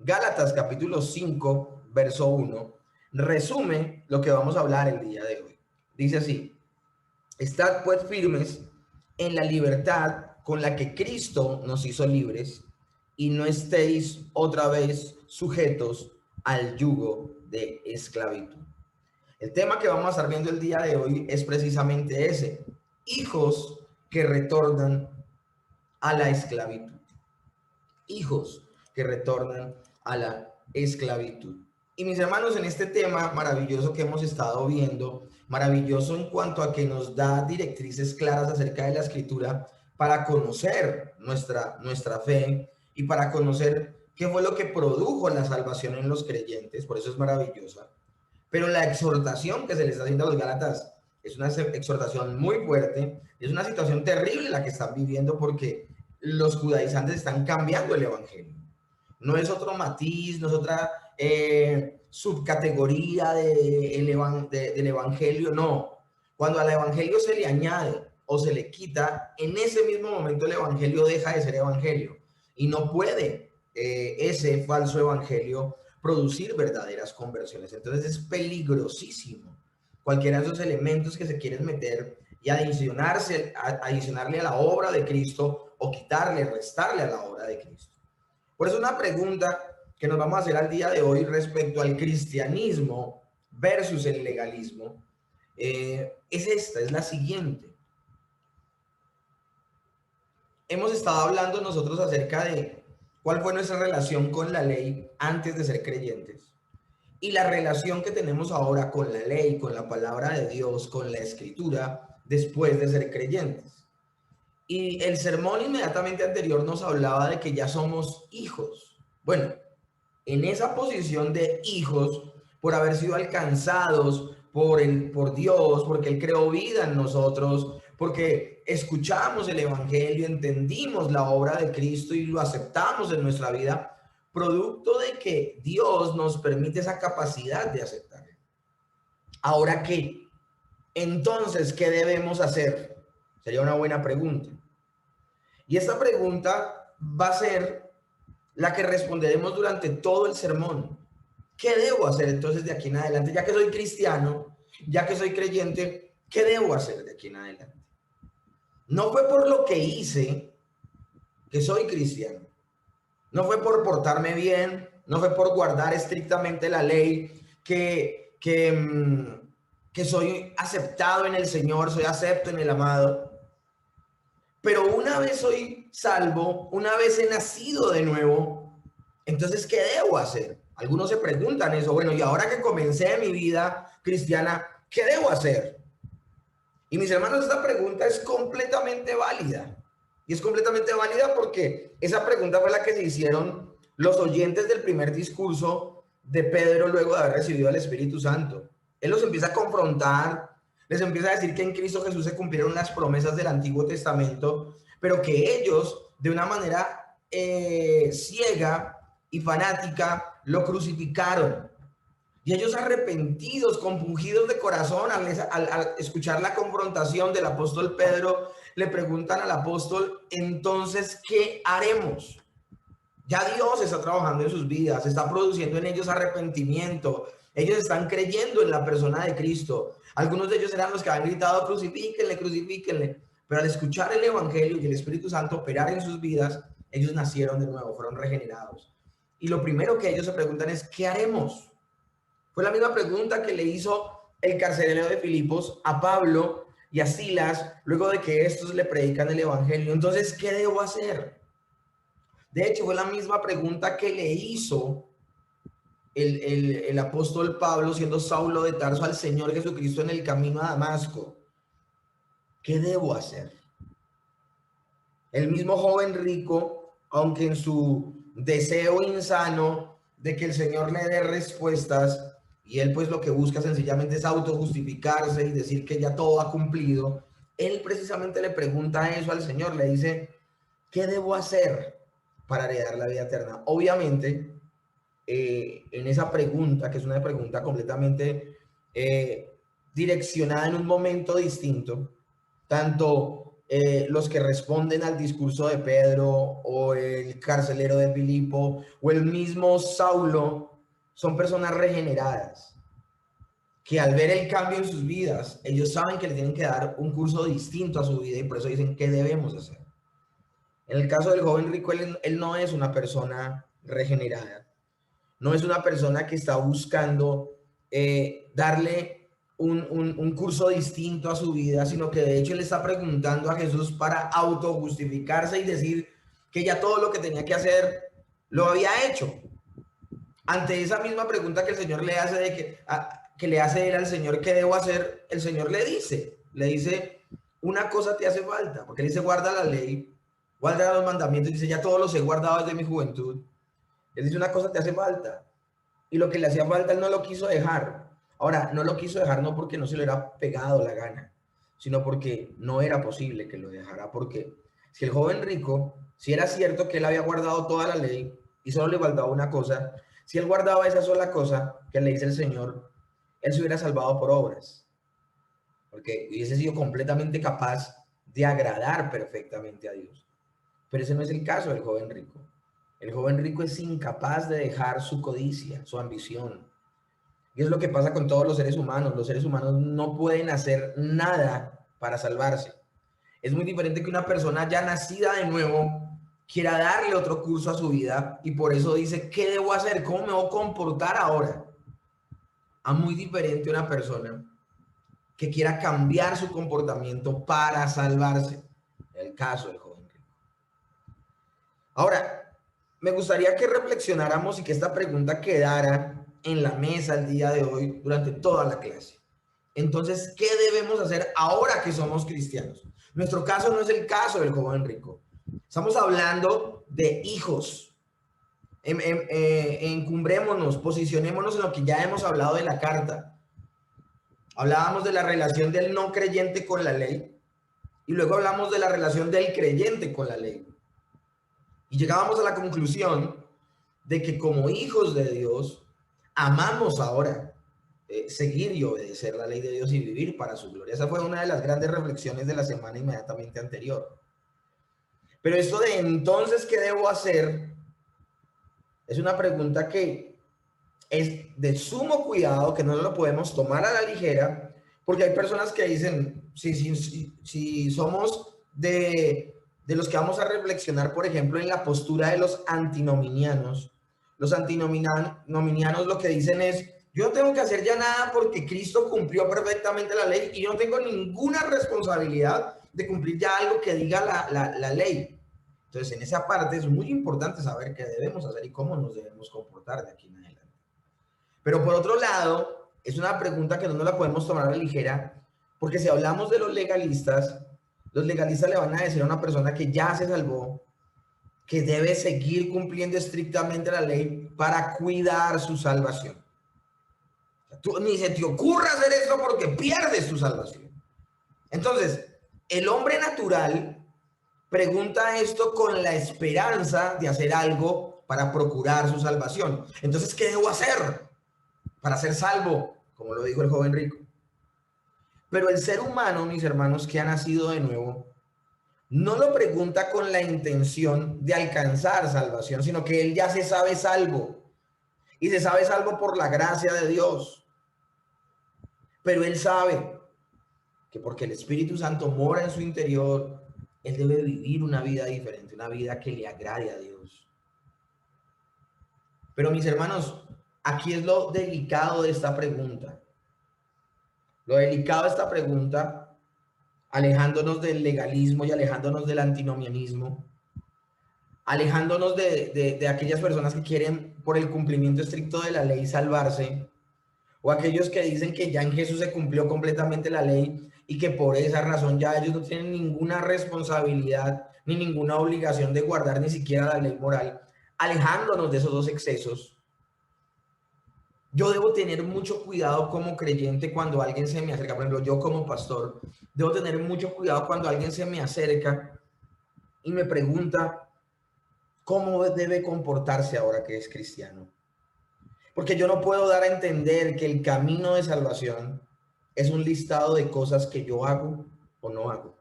Gálatas capítulo 5, verso 1, resume lo que vamos a hablar el día de hoy. Dice así: estad pues firmes en la libertad con la que Cristo nos hizo libres, y no estéis otra vez sujetos al yugo de esclavitud. El tema que vamos a estar viendo el día de hoy es precisamente ese: hijos que retornan a la esclavitud. Hijos que retornan a la esclavitud. Y mis hermanos, en este tema maravilloso que hemos estado viendo, maravilloso en cuanto a que nos da directrices claras acerca de la escritura para conocer nuestra fe y para conocer qué fue lo que produjo la salvación en los creyentes, por eso es maravillosa. Pero la exhortación que se les está haciendo a los Gálatas es una exhortación muy fuerte, es una situación terrible la que están viviendo, porque los judaizantes están cambiando el evangelio. No es otro matiz, no es otra subcategoría del evangelio, no. Cuando al evangelio se le añade o se le quita, en ese mismo momento el evangelio deja de ser evangelio y no puede ese falso evangelio producir verdaderas conversiones. Entonces es peligrosísimo cualquiera de esos elementos que se quieren meter y adicionarle a la obra de Cristo, o quitarle, restarle a la obra de Cristo. Por eso una pregunta que nos vamos a hacer al día de hoy respecto al cristianismo versus el legalismo es la siguiente. Hemos estado hablando nosotros acerca de cuál fue nuestra relación con la ley antes de ser creyentes, y la relación que tenemos ahora con la ley, con la palabra de Dios, con la escritura, después de ser creyentes. Y el sermón inmediatamente anterior nos hablaba de que ya somos hijos. Bueno, en esa posición de hijos, por haber sido alcanzados por Dios, porque Él creó vida en nosotros, porque escuchamos el Evangelio, entendimos la obra de Cristo y lo aceptamos en nuestra vida, producto de que Dios nos permite esa capacidad de aceptar. Ahora, ¿qué? Entonces, ¿qué debemos hacer? Sería una buena pregunta. Y esta pregunta va a ser la que responderemos durante todo el sermón. ¿Qué debo hacer entonces de aquí en adelante? Ya que soy cristiano, ya que soy creyente, ¿qué debo hacer de aquí en adelante? No fue por lo que hice que soy cristiano. No fue por portarme bien, no fue por guardar estrictamente la ley que soy aceptado en el Señor, soy acepto en el amado. Pero una vez soy salvo, una vez he nacido de nuevo, entonces, ¿qué debo hacer? Algunos se preguntan eso. Bueno, y ahora que comencé mi vida cristiana, ¿qué debo hacer? Y mis hermanos, esta pregunta es completamente válida. Y es completamente válida porque esa pregunta fue la que se hicieron los oyentes del primer discurso de Pedro luego de haber recibido el Espíritu Santo. Él los empieza a confrontar, les empieza a decir que en Cristo Jesús se cumplieron las promesas del Antiguo Testamento, pero que ellos, de una manera ciega y fanática, lo crucificaron. Y ellos, arrepentidos, compungidos de corazón, al escuchar la confrontación del apóstol Pedro, le preguntan al apóstol: entonces, ¿qué haremos? Ya Dios está trabajando en sus vidas, está produciendo en ellos arrepentimiento. Ellos están creyendo en la persona de Cristo. Algunos de ellos eran los que habían gritado: crucifíquenle, crucifíquenle. Pero al escuchar el Evangelio y el Espíritu Santo operar en sus vidas, ellos nacieron de nuevo, fueron regenerados. Y lo primero que ellos se preguntan es: ¿qué haremos? Fue la misma pregunta que le hizo el carcelero de Filipos a Pablo y a Silas luego de que estos le predican el Evangelio. Entonces, ¿qué debo hacer? De hecho, fue la misma pregunta que le hizo el apóstol Pablo, siendo Saulo de Tarso, al Señor Jesucristo en el camino a Damasco. ¿Qué debo hacer? El mismo joven rico, aunque en su deseo insano de que el Señor le dé respuestas, y él pues lo que busca sencillamente es autojustificarse y decir que ya todo ha cumplido, él precisamente le pregunta eso al Señor, le dice: ¿qué debo hacer para heredar la vida eterna? Obviamente, en esa pregunta, que es una pregunta completamente direccionada en un momento distinto, tanto los que responden al discurso de Pedro o el carcelero de Filipo o el mismo Saulo son personas regeneradas que al ver el cambio en sus vidas, ellos saben que le tienen que dar un curso distinto a su vida y por eso dicen qué debemos hacer. En el caso del joven rico, él no es una persona regenerada, no es una persona que está buscando darle un curso distinto a su vida, sino que de hecho le está preguntando a Jesús para autojustificarse y decir que ya todo lo que tenía que hacer lo había hecho. Ante esa misma pregunta que el Señor le hace que le hace él al Señor, ¿qué debo hacer? El Señor le dice, una cosa te hace falta, porque él dice, guarda la ley, guarda los mandamientos, dice, ya todos los he guardado desde mi juventud. Él dice, una cosa te hace falta. Y lo que le hacía falta, él no lo quiso dejar. Ahora, no lo quiso dejar no porque no se le hubiera pegado la gana, sino porque no era posible que lo dejara. Porque si el joven rico, si era cierto que él había guardado toda la ley y solo le faltaba una cosa, si él guardaba esa sola cosa que le dice el Señor, él se hubiera salvado por obras, porque hubiese sido completamente capaz de agradar perfectamente a Dios. Pero ese no es el caso del joven rico. El joven rico es incapaz de dejar su codicia, su ambición. Y es lo que pasa con todos los seres humanos. Los seres humanos no pueden hacer nada para salvarse. Es muy diferente que una persona ya nacida de nuevo quiera darle otro curso a su vida y por eso dice, ¿qué debo hacer? ¿Cómo me voy a comportar ahora? A muy diferente una persona que quiera cambiar su comportamiento para salvarse. El caso del joven rico. Ahora, me gustaría que reflexionáramos y que esta pregunta quedara en la mesa el día de hoy durante toda la clase. Entonces, ¿qué debemos hacer ahora que somos cristianos? Nuestro caso no es el caso del joven rico. Estamos hablando de hijos. Encumbrémonos, posicionémonos en lo que ya hemos hablado de la carta. Hablábamos de la relación del no creyente con la ley y luego hablamos de la relación del creyente con la ley. Y llegábamos a la conclusión de que como hijos de Dios amamos ahora seguir y obedecer la ley de Dios y vivir para su gloria. Esa fue una de las grandes reflexiones de la semana inmediatamente anterior. Pero esto de entonces, ¿qué debo hacer? Es una pregunta que es de sumo cuidado, que no lo podemos tomar a la ligera, porque hay personas que dicen, si somos de los que vamos a reflexionar, por ejemplo, en la postura de los antinominianos lo que dicen es, yo no tengo que hacer ya nada porque Cristo cumplió perfectamente la ley y yo no tengo ninguna responsabilidad de cumplir ya algo que diga la ley. Entonces, en esa parte es muy importante saber qué debemos hacer y cómo nos debemos comportar de aquí en adelante. Pero por otro lado, es una pregunta que no nos la podemos tomar a la ligera, porque si hablamos de los legalistas le van a decir a una persona que ya se salvó, que debe seguir cumpliendo estrictamente la ley para cuidar su salvación. Tú, ni se te ocurra hacer esto porque pierdes tu salvación. Entonces, el hombre natural pregunta esto con la esperanza de hacer algo para procurar su salvación. Entonces, ¿qué debo hacer para ser salvo? Como lo dijo el joven rico. Pero el ser humano, mis hermanos, que ha nacido de nuevo, no lo pregunta con la intención de alcanzar salvación, sino que él ya se sabe salvo. Y se sabe salvo por la gracia de Dios. Pero él sabe que porque el Espíritu Santo mora en su interior, él debe vivir una vida diferente, una vida que le agrade a Dios. Pero mis hermanos, aquí es lo delicado de esta pregunta. Lo delicado de esta pregunta, alejándonos del legalismo y alejándonos del antinomianismo, alejándonos de aquellas personas que quieren por el cumplimiento estricto de la ley salvarse, o aquellos que dicen que ya en Jesús se cumplió completamente la ley y que por esa razón ya ellos no tienen ninguna responsabilidad ni ninguna obligación de guardar ni siquiera la ley moral, alejándonos de esos dos excesos. Yo debo tener mucho cuidado como creyente cuando alguien se me acerca. Por ejemplo, yo como pastor, debo tener mucho cuidado cuando alguien se me acerca y me pregunta cómo debe comportarse ahora que es cristiano. Porque yo no puedo dar a entender que el camino de salvación es un listado de cosas que yo hago o no hago.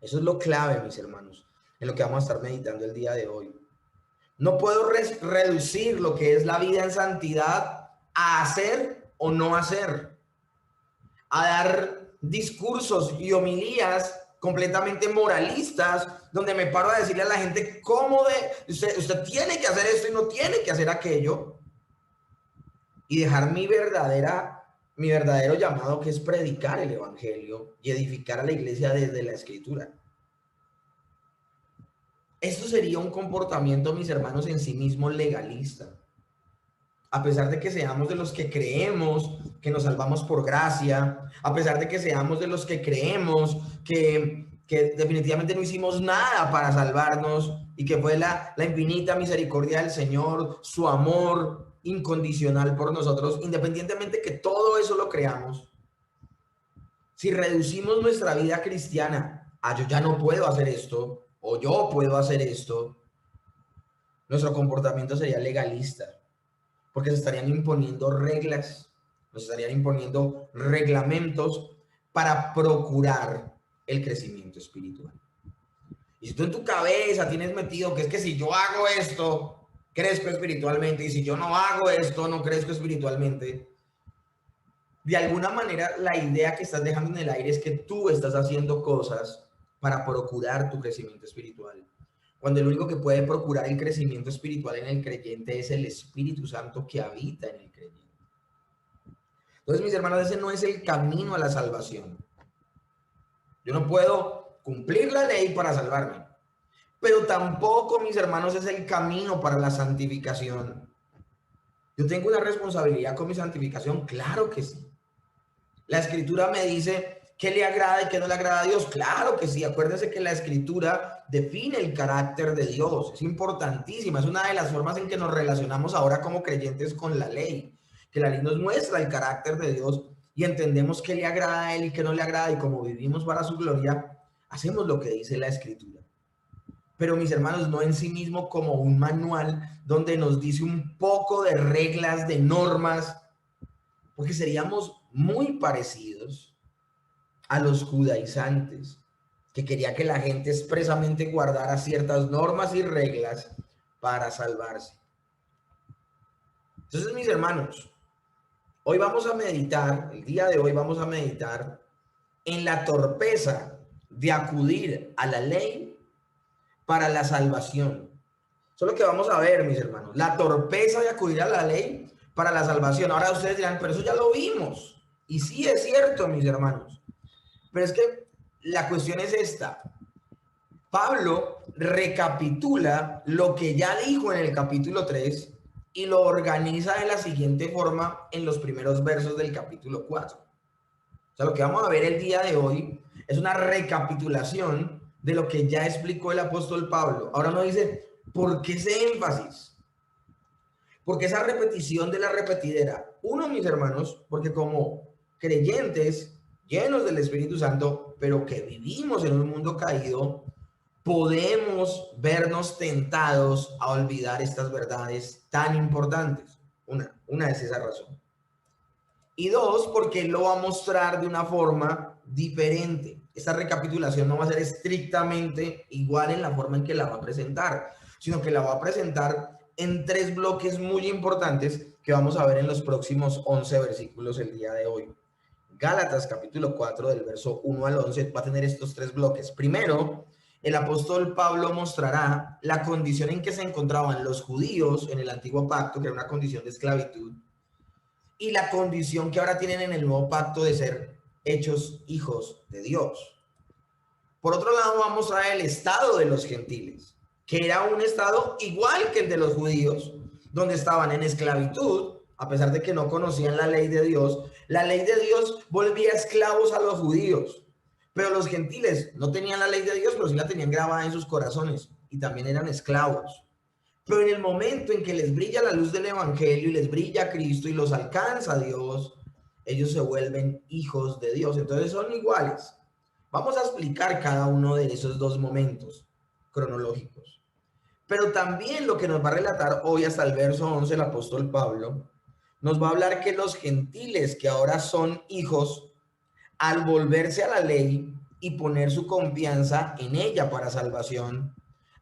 Eso es lo clave, mis hermanos, en lo que vamos a estar meditando el día de hoy. No puedo reducir lo que es la vida en santidad a hacer o no hacer, a dar discursos y homilías completamente moralistas, donde me paro a decirle a la gente cómo usted tiene que hacer esto y no tiene que hacer aquello, y dejar mi verdadero llamado, que es predicar el evangelio y edificar a la iglesia desde la escritura. Esto sería un comportamiento, mis hermanos, en sí mismo legalista. A pesar de que seamos de los que creemos que nos salvamos por gracia, a pesar de que seamos de los que creemos que definitivamente no hicimos nada para salvarnos y que fue la infinita misericordia del Señor, su amor incondicional por nosotros, independientemente que todo eso lo creamos, si reducimos nuestra vida cristiana a yo ya no puedo hacer esto, o yo puedo hacer esto, nuestro comportamiento sería legalista, porque se estarían imponiendo reglas, nos estarían imponiendo reglamentos para procurar el crecimiento espiritual. Y si tú en tu cabeza tienes metido que es que si yo hago esto, crezco espiritualmente, y si yo no hago esto, no crezco espiritualmente, de alguna manera la idea que estás dejando en el aire es que tú estás haciendo cosas para procurar tu crecimiento espiritual, cuando el único que puede procurar el crecimiento espiritual en el creyente es el Espíritu Santo que habita en el creyente. Entonces, mis hermanos, ese no es el camino a la salvación. Yo no puedo cumplir la ley para salvarme, pero tampoco, mis hermanos, es el camino para la santificación. ¿Yo tengo una responsabilidad con mi santificación? Claro que sí. La Escritura me dice qué le agrada y qué no le agrada a Dios. Claro que sí. Acuérdense que la Escritura define el carácter de Dios. Es importantísima. Es una de las formas en que nos relacionamos ahora como creyentes con la ley. Que la ley nos muestra el carácter de Dios y entendemos qué le agrada a Él y qué no le agrada. Y como vivimos para su gloria, hacemos lo que dice la Escritura. Pero, mis hermanos, no en sí mismo como un manual donde nos dice un poco de reglas, de normas, porque seríamos muy parecidos a los judaizantes, que quería que la gente expresamente guardara ciertas normas y reglas para salvarse. Entonces, mis hermanos, hoy vamos a meditar, el día de hoy vamos a meditar en la torpeza de acudir a la ley para la salvación. Eso es lo que vamos a ver, mis hermanos, la torpeza de acudir a la ley para la salvación. Ahora ustedes dirán, pero eso ya lo vimos. Y sí es cierto, mis hermanos. Pero es que la cuestión es esta. Pablo recapitula lo que ya dijo en el capítulo 3 y lo organiza de la siguiente forma en los primeros versos del capítulo 4. O sea, lo que vamos a ver el día de hoy es una recapitulación de lo que ya explicó el apóstol Pablo. Ahora no dice, ¿por qué ese énfasis? Porque esa repetición de la repetidera. Uno, mis hermanos, porque como creyentes llenos del Espíritu Santo, pero que vivimos en un mundo caído, podemos vernos tentados a olvidar estas verdades tan importantes. Una es esa razón. Y dos, porque él lo va a mostrar de una forma diferente. Esta recapitulación no va a ser estrictamente igual en la forma en que la va a presentar, sino que la va a presentar en tres bloques muy importantes que vamos a ver en los próximos 11 versículos el día de hoy. Gálatas capítulo 4 del verso 1 al 11 va a tener estos tres bloques. Primero, el apóstol Pablo mostrará la condición en que se encontraban los judíos en el antiguo pacto, que era una condición de esclavitud, y la condición que ahora tienen en el nuevo pacto de ser hechos hijos de Dios. Por otro lado, vamos a mostrar el estado de los gentiles, que era un estado igual que el de los judíos, donde estaban en esclavitud, a pesar de que no conocían la ley de Dios. La ley de Dios volvía esclavos a los judíos, pero los gentiles no tenían la ley de Dios, pero sí la tenían grabada en sus corazones y también eran esclavos. Pero en el momento en que les brilla la luz del evangelio y les brilla Cristo y los alcanza Dios, ellos se vuelven hijos de Dios. Entonces son iguales. Vamos a explicar cada uno de esos dos momentos cronológicos. Pero también lo que nos va a relatar hoy hasta el verso 11 el apóstol Pablo, nos va a hablar que los gentiles que ahora son hijos, al volverse a la ley y poner su confianza en ella para salvación,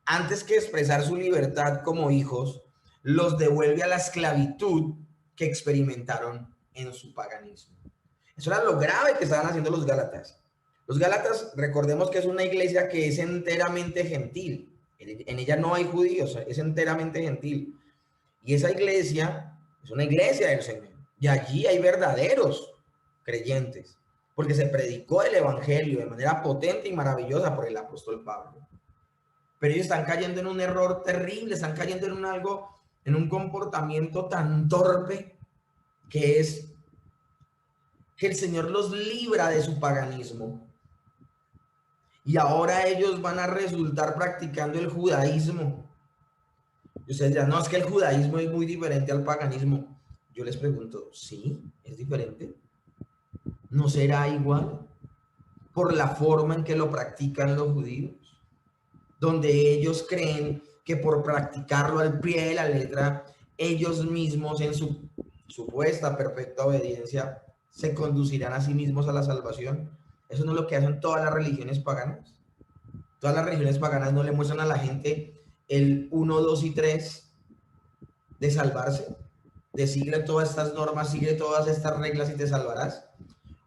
antes que expresar su libertad como hijos, los devuelve a la esclavitud que experimentaron en su paganismo. Eso era lo grave que estaban haciendo los Gálatas. Los Gálatas, recordemos que es una iglesia que es enteramente gentil. En ella no hay judíos, es enteramente gentil. Y esa iglesia es una iglesia del Señor. Y allí hay verdaderos creyentes, porque se predicó el evangelio de manera potente y maravillosa por el apóstol Pablo. Pero ellos están cayendo en un error terrible, están cayendo en un comportamiento tan torpe, que es que el Señor los libra de su paganismo. Y ahora ellos van a resultar practicando el judaísmo. Y ustedes dirán, no, es que el judaísmo es muy diferente al paganismo. Yo les pregunto, ¿sí? ¿Es diferente? ¿No será igual por la forma en que lo practican los judíos? Donde ellos creen que por practicarlo al pie de la letra, ellos mismos en su supuesta perfecta obediencia se conducirán a sí mismos a la salvación. Eso no es lo que hacen todas las religiones paganas. Todas las religiones paganas no le muestran a la gente el 1, 2 y 3 de salvarse, de sigue todas estas normas, sigue todas estas reglas y te salvarás.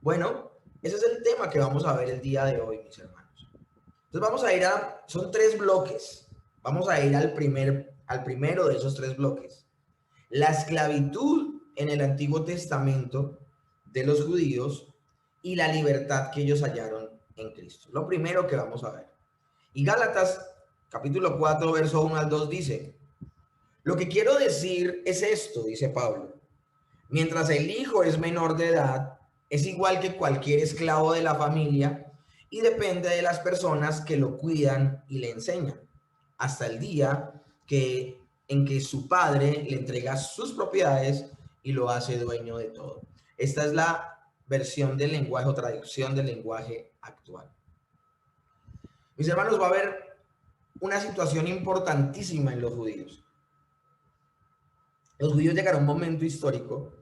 Bueno, ese es el tema que vamos a ver el día de hoy, mis hermanos. Entonces vamos a ir son 3 bloques. Vamos a ir al primero de esos 3 bloques. La esclavitud en el Antiguo Testamento de los judíos y la libertad que ellos hallaron en Cristo. Lo primero que vamos a ver. Y Gálatas, capítulo 4, verso 1 al 2 dice: lo que quiero decir es esto, dice Pablo. Mientras el hijo es menor de edad, es igual que cualquier esclavo de la familia y depende de las personas que lo cuidan y le enseñan, hasta el día en que su padre le entrega sus propiedades y lo hace dueño de todo. Esta es la versión del lenguaje o traducción del lenguaje actual. Mis hermanos, va a haber una situación importantísima en los judíos. Los judíos llegarán a un momento histórico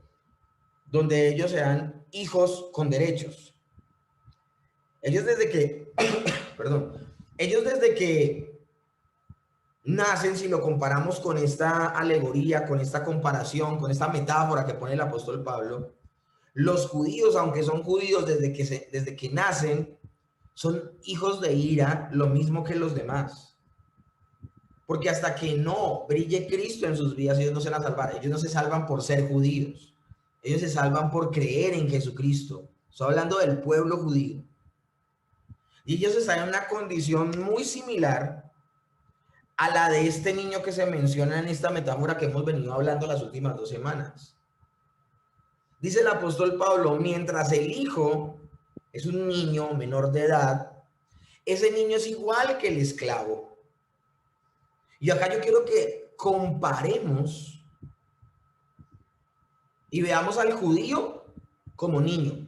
donde ellos serán hijos con derechos. Ellos desde que, ellos desde que nacen, si lo comparamos con esta alegoría, con esta comparación, con esta metáfora que pone el apóstol Pablo, los judíos, aunque son judíos desde que nacen, son hijos de ira, lo mismo que los demás. Porque hasta que no brille Cristo en sus vidas, ellos no se van a salvar. Ellos no se salvan por ser judíos. Ellos se salvan por creer en Jesucristo. Estoy hablando del pueblo judío. Y ellos están en una condición muy similar a la de este niño que se menciona en esta metáfora que hemos venido hablando las últimas 2 semanas. Dice el apóstol Pablo, mientras el hijo es un niño menor de edad, ese niño es igual que el esclavo. Y acá yo quiero que comparemos y veamos al judío como niño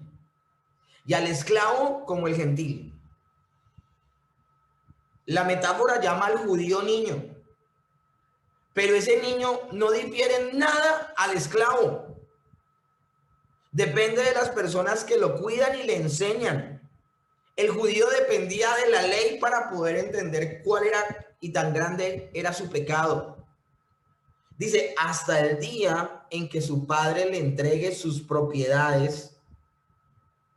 y al esclavo como el gentil. La metáfora llama al judío niño, pero ese niño no difiere en nada al esclavo. Depende de las personas que lo cuidan y le enseñan. El judío dependía de la ley para poder entender cuál era y tan grande era su pecado. Dice, hasta el día en que su padre le entregue sus propiedades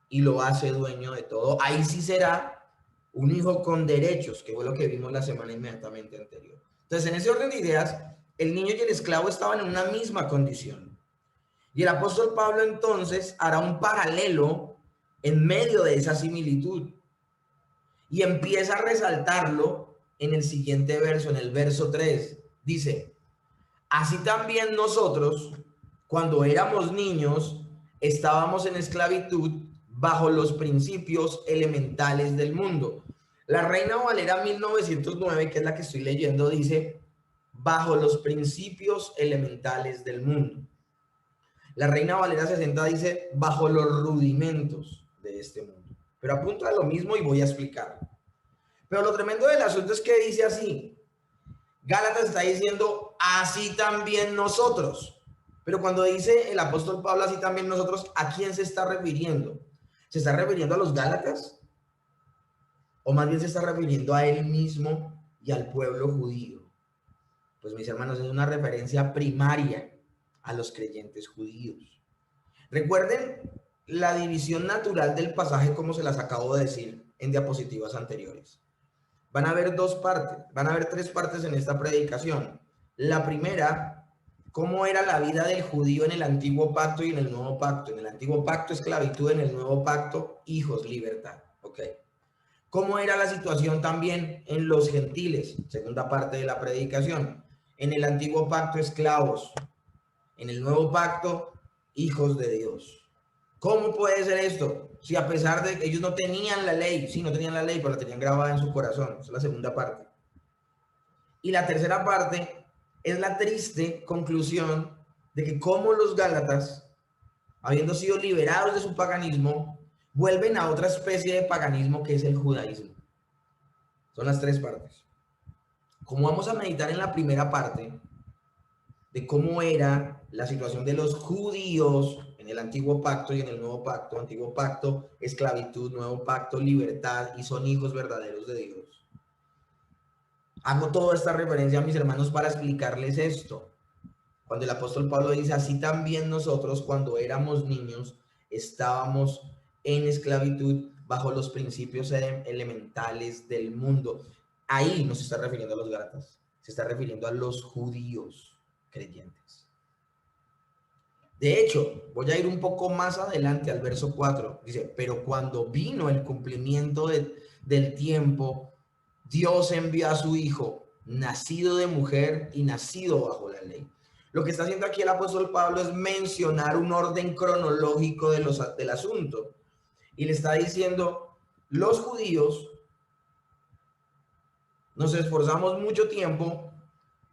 y lo hace dueño de todo, ahí sí será un hijo con derechos, que fue lo que vimos la semana inmediatamente anterior. Entonces, en ese orden de ideas, el niño y el esclavo estaban en una misma condición. Y el apóstol Pablo entonces hará un paralelo en medio de esa similitud y empieza a resaltarlo en el siguiente verso, en el verso 3. Dice, así también nosotros, cuando éramos niños, estábamos en esclavitud bajo los principios elementales del mundo. La Reina Valera 1909, que es la que estoy leyendo, dice, bajo los principios elementales del mundo. La Reina Valera 60 dice, bajo los rudimentos de este mundo. Pero apunta a lo mismo y voy a explicarlo. Pero lo tremendo del asunto es que dice así. Gálatas está diciendo, así también nosotros. Pero cuando dice el apóstol Pablo, así también nosotros, ¿a quién se está refiriendo? ¿Se está refiriendo a los Gálatas? o más bien se está refiriendo a él mismo y al pueblo judío? Pues mis hermanos, es una referencia primaria a los creyentes judíos. Recuerden la división natural del pasaje como se las acabo de decir en diapositivas anteriores. Van a haber dos partes, van a haber tres partes en esta predicación. La primera, cómo era la vida del judío en el antiguo pacto y en el nuevo pacto. En el antiguo pacto, esclavitud; en el nuevo pacto, hijos, libertad. ¿Ok? ¿Cómo era la situación también en los gentiles? Segunda parte de la predicación. En el antiguo pacto, esclavos; en el nuevo pacto, hijos de Dios. ¿Cómo puede ser esto? Si a pesar de que ellos no tenían la ley, sí, no tenían la ley, pero la tenían grabada en su corazón. Esa es la segunda parte. Y la tercera parte es la triste conclusión de que cómo los gálatas, habiendo sido liberados de su paganismo, vuelven a otra especie de paganismo que es el judaísmo. Son las tres partes. Como vamos a meditar en la primera parte de cómo era la situación de los judíos en el antiguo pacto y en el nuevo pacto. Antiguo pacto, esclavitud; nuevo pacto, libertad, y son hijos verdaderos de Dios. Hago toda esta referencia a mis hermanos para explicarles esto. Cuando el apóstol Pablo dice, así también nosotros cuando éramos niños estábamos en esclavitud bajo los principios elementales del mundo. Ahí no se está refiriendo a los gálatas, se está refiriendo a los judíos creyentes. De hecho, voy a ir un poco más adelante al verso 4. Dice, pero cuando vino el cumplimiento del tiempo, Dios envió a su Hijo, nacido de mujer y nacido bajo la ley. Lo que está haciendo aquí el apóstol Pablo es mencionar un orden cronológico del asunto. Y le está diciendo, los judíos nos esforzamos mucho tiempo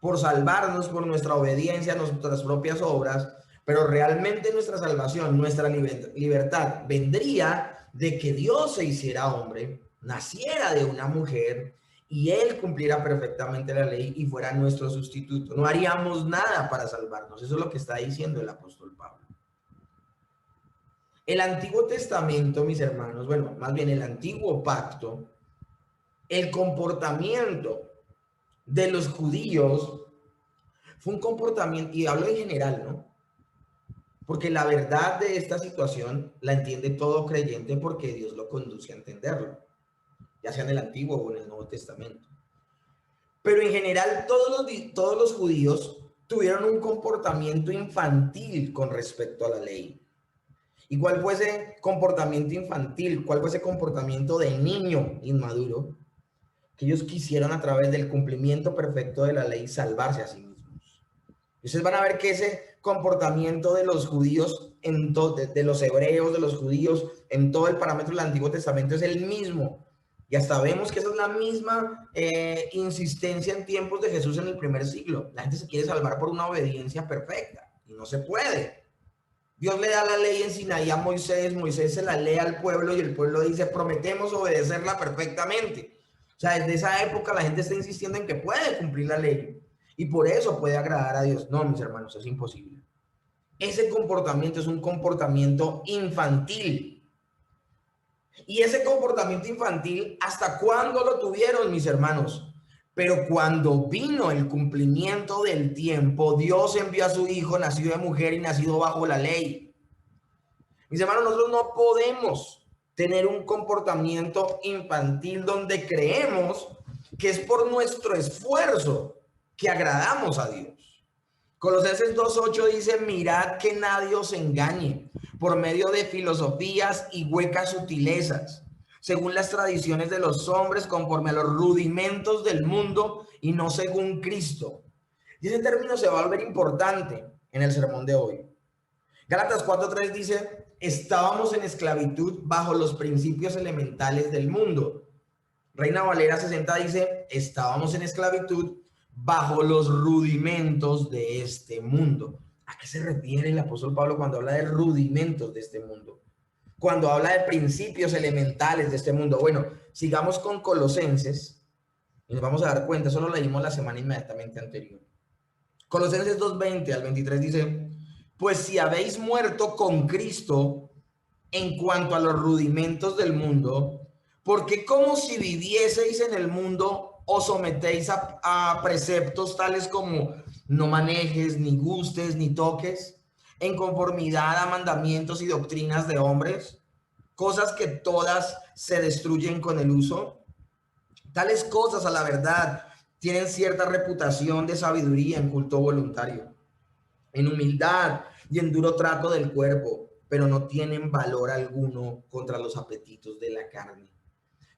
por salvarnos por nuestra obediencia, nuestras propias obras, pero realmente nuestra salvación, nuestra libertad vendría de que Dios se hiciera hombre, naciera de una mujer y él cumpliera perfectamente la ley y fuera nuestro sustituto. No haríamos nada para salvarnos. Eso es lo que está diciendo el apóstol Pablo. El Antiguo Testamento, mis hermanos, bueno, más bien el Antiguo Pacto, el comportamiento de los judíos fue un comportamiento, y hablo en general, ¿no? Porque la verdad de esta situación la entiende todo creyente porque Dios lo conduce a entenderlo, ya sea en el Antiguo o en el Nuevo Testamento. Pero en general todos los judíos tuvieron un comportamiento infantil con respecto a la ley. ¿Y cuál fue ese comportamiento infantil? ¿Cuál fue ese comportamiento de niño inmaduro? Que ellos quisieron a través del cumplimiento perfecto de la ley salvarse a sí mismos. Y ustedes van a ver que ese comportamiento de los judíos, de los hebreos, de los judíos, en todo el parámetro del Antiguo Testamento es el mismo. Y hasta vemos que esa es la misma insistencia en tiempos de Jesús en el primer siglo. La gente se quiere salvar por una obediencia perfecta y no se puede. Dios le da la ley en Sinaí a Moisés, Moisés se la lee al pueblo y el pueblo dice, prometemos obedecerla perfectamente. O sea, desde esa época la gente está insistiendo en que puede cumplir la ley y por eso puede agradar a Dios. No, mis hermanos, es imposible. Ese comportamiento es un comportamiento infantil. Y ese comportamiento infantil, ¿hasta cuándo lo tuvieron, mis hermanos? Pero cuando vino el cumplimiento del tiempo, Dios envió a su Hijo, nacido de mujer y nacido bajo la ley. Mis hermanos, nosotros no podemos tener un comportamiento infantil donde creemos que es por nuestro esfuerzo que agradamos a Dios. Colosenses 2:8 dice, mirad que nadie os engañe por medio de filosofías y huecas sutilezas, según las tradiciones de los hombres, conforme a los rudimentos del mundo y no según Cristo. Y ese término se va a volver importante en el sermón de hoy. Gálatas 4:3 dice, estábamos en esclavitud bajo los principios elementales del mundo. Reina Valera 60 dice, estábamos en esclavitud bajo los rudimentos de este mundo. ¿A qué se refiere el apóstol Pablo cuando habla de rudimentos de este mundo? Cuando habla de principios elementales de este mundo. Bueno, sigamos con Colosenses y nos vamos a dar cuenta, eso lo leímos la semana inmediatamente anterior. Colosenses 2:20 al 23 dice, pues si habéis muerto con Cristo en cuanto a los rudimentos del mundo, Porque como si vivieseis en el mundo, os sometéis a preceptos tales como no manejes, ni gustes, ni toques, en conformidad a mandamientos y doctrinas de hombres, cosas que todas se destruyen con el uso. Tales cosas, a la verdad, tienen cierta reputación de sabiduría en culto voluntario, en humildad y en duro trato del cuerpo, pero no tienen valor alguno contra los apetitos de la carne.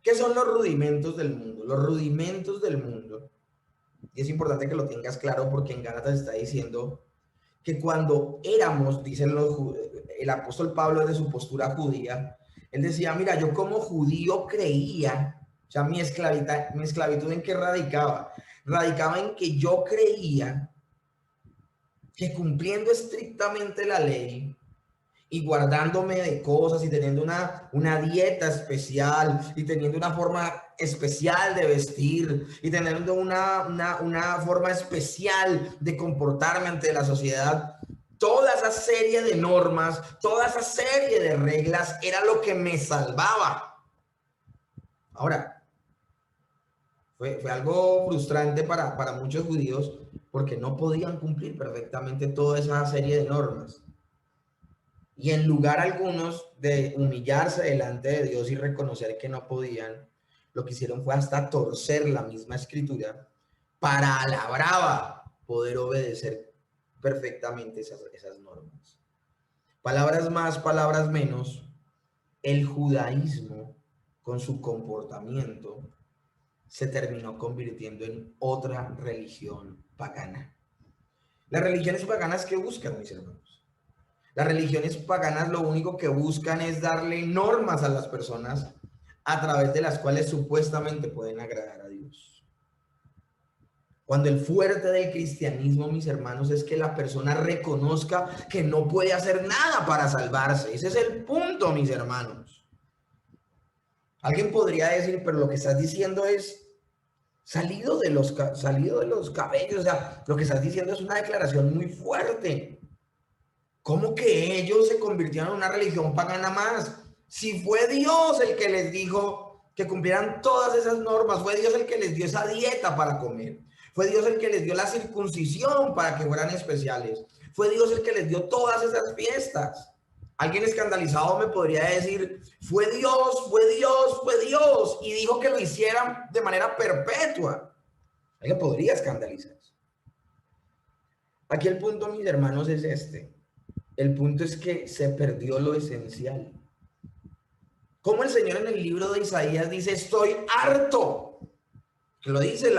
¿Qué son los rudimentos del mundo? Los rudimentos del mundo, y es importante que lo tengas claro porque en Gálatas está diciendo que cuando éramos, dicen el apóstol Pablo desde su postura judía, él decía, mira, yo como judío creía, o sea, mi esclavitud ¿en qué radicaba? Radicaba en que yo creía que cumpliendo estrictamente la ley y guardándome de cosas y teniendo una dieta especial y teniendo una forma especial de vestir y teniendo una forma especial de comportarme ante la sociedad, toda esa serie de normas, toda esa serie de reglas era lo que me salvaba. Ahora, fue algo frustrante para muchos judíos porque no podían cumplir perfectamente toda esa serie de normas. Y en lugar algunos de humillarse delante de Dios y reconocer que no podían, lo que hicieron fue hasta torcer la misma escritura para a la brava poder obedecer perfectamente esas normas. Palabras más, palabras menos, el judaísmo con su comportamiento se terminó convirtiendo en otra religión pagana. Las religiones paganas, ¿qué buscan, mis hermanos? Las religiones paganas lo único que buscan es darle normas a las personas a través de las cuales supuestamente pueden agradar a Dios. Cuando el fuerte del cristianismo, mis hermanos, es que la persona reconozca que no puede hacer nada para salvarse. Ese es el punto, mis hermanos. Alguien podría decir, pero lo que estás diciendo es salido de los cabellos. O sea, lo que estás diciendo es una declaración muy fuerte. ¿Cómo que ellos se convirtieron en una religión pagana más? Si fue Dios el que les dijo que cumplieran todas esas normas, fue Dios el que les dio esa dieta para comer, fue Dios el que les dio la circuncisión para que fueran especiales, fue Dios el que les dio todas esas fiestas. Alguien escandalizado me podría decir, fue Dios, fue Dios, fue Dios, y dijo que lo hicieran de manera perpetua. Alguien podría escandalizarse. Aquí el punto, mis hermanos, es este. El punto es que se perdió lo esencial. Como el Señor en el libro de Isaías dice, estoy harto. Lo dice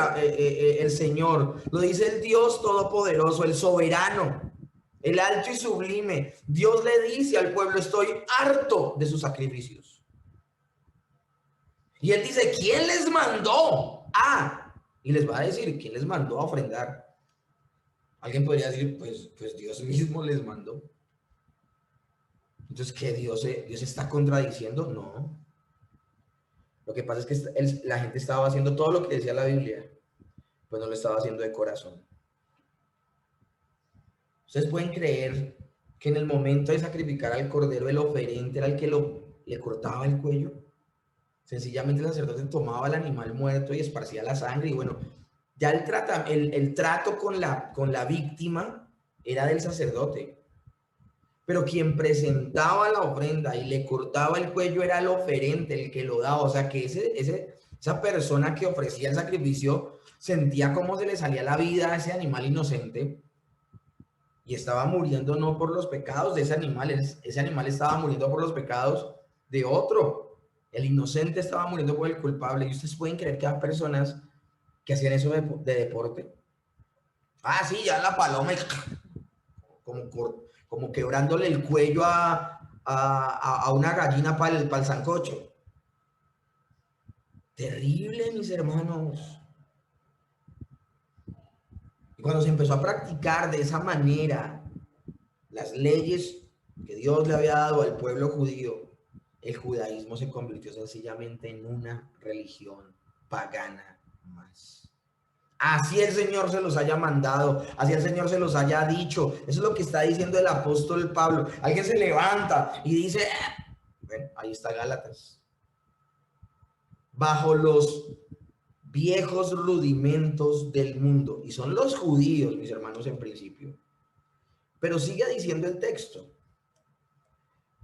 el Señor, lo dice el Dios Todopoderoso, el soberano, el alto y sublime. Dios le dice al pueblo, estoy harto de sus sacrificios. Y él dice, ¿quién les mandó? Y les va a decir, ¿quién les mandó a ofrendar? Alguien podría decir, pues Dios mismo les mandó. Entonces, ¿qué Dios está contradiciendo? No. Lo que pasa es que la gente estaba haciendo todo lo que decía la Biblia, pues no lo estaba haciendo de corazón. Ustedes pueden creer que en el momento de sacrificar al cordero, el oferente era el que le cortaba el cuello. Sencillamente el sacerdote tomaba el animal muerto y esparcía la sangre. Y bueno, ya el trato con la víctima era del sacerdote. Pero quien presentaba la ofrenda y le cortaba el cuello era el oferente, el que lo daba. O sea que esa persona que ofrecía el sacrificio sentía cómo se le salía la vida a ese animal inocente y estaba muriendo no por los pecados de ese animal estaba muriendo por los pecados de otro. El inocente estaba muriendo por el culpable. Y ustedes pueden creer que hay personas que hacían eso de deporte. Sí, ya la paloma y como quebrándole el cuello a una gallina para el sancocho. Terrible, mis hermanos. Y cuando se empezó a practicar de esa manera las leyes que Dios le había dado al pueblo judío, el judaísmo se convirtió sencillamente en una religión pagana más. Así el Señor se los haya mandado, así el Señor se los haya dicho. Eso es lo que está diciendo el apóstol Pablo. Alguien se levanta y dice, bueno, ahí está Gálatas. bajo los viejos rudimentos del mundo. Y son los judíos, mis hermanos, en principio. Pero sigue diciendo el texto.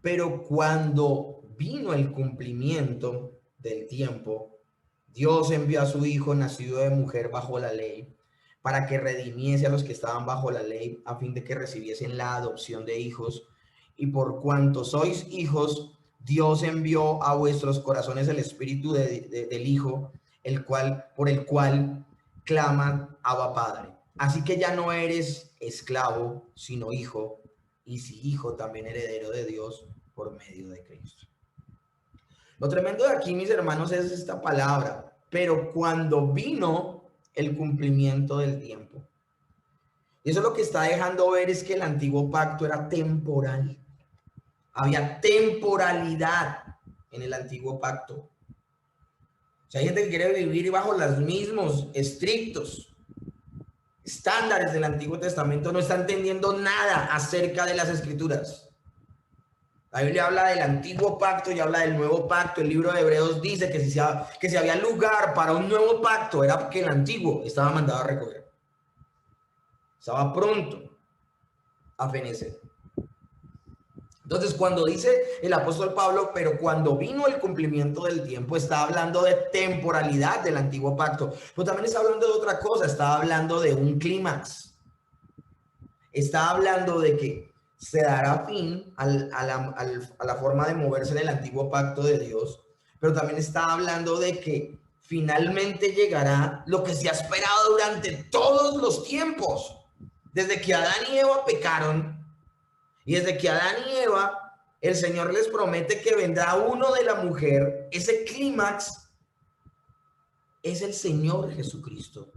Pero cuando vino el cumplimiento del tiempo, Dios envió a su Hijo, nacido de mujer bajo la ley, para que redimiese a los que estaban bajo la ley, a fin de que recibiesen la adopción de hijos. Y por cuanto sois hijos, Dios envió a vuestros corazones el espíritu del Hijo, por el cual claman Abba Padre. Así que ya no eres esclavo, sino hijo, y si hijo, también heredero de Dios por medio de Cristo. Lo tremendo de aquí, mis hermanos, es esta palabra, pero cuando vino el cumplimiento del tiempo. Y eso lo que está dejando ver es que el antiguo pacto era temporal. Había temporalidad en el antiguo pacto. O sea, hay gente que quiere vivir bajo los mismos estrictos estándares del Antiguo Testamento, no está entendiendo nada acerca de las Escrituras. La Biblia habla del antiguo pacto y habla del nuevo pacto. El libro de Hebreos dice que si había lugar para un nuevo pacto, era porque el antiguo estaba mandado a recoger. Estaba pronto a fenecer. Entonces, cuando dice el apóstol Pablo, pero cuando vino el cumplimiento del tiempo, está hablando de temporalidad del antiguo pacto. Pero también está hablando de otra cosa, está hablando de un clímax. Está hablando de que se dará fin a la forma de moverse en el antiguo pacto de Dios, pero también está hablando de que finalmente llegará lo que se ha esperado durante todos los tiempos, desde que Adán y Eva pecaron, y desde que Adán y Eva, el Señor les promete que vendrá uno de la mujer. Ese clímax es el Señor Jesucristo.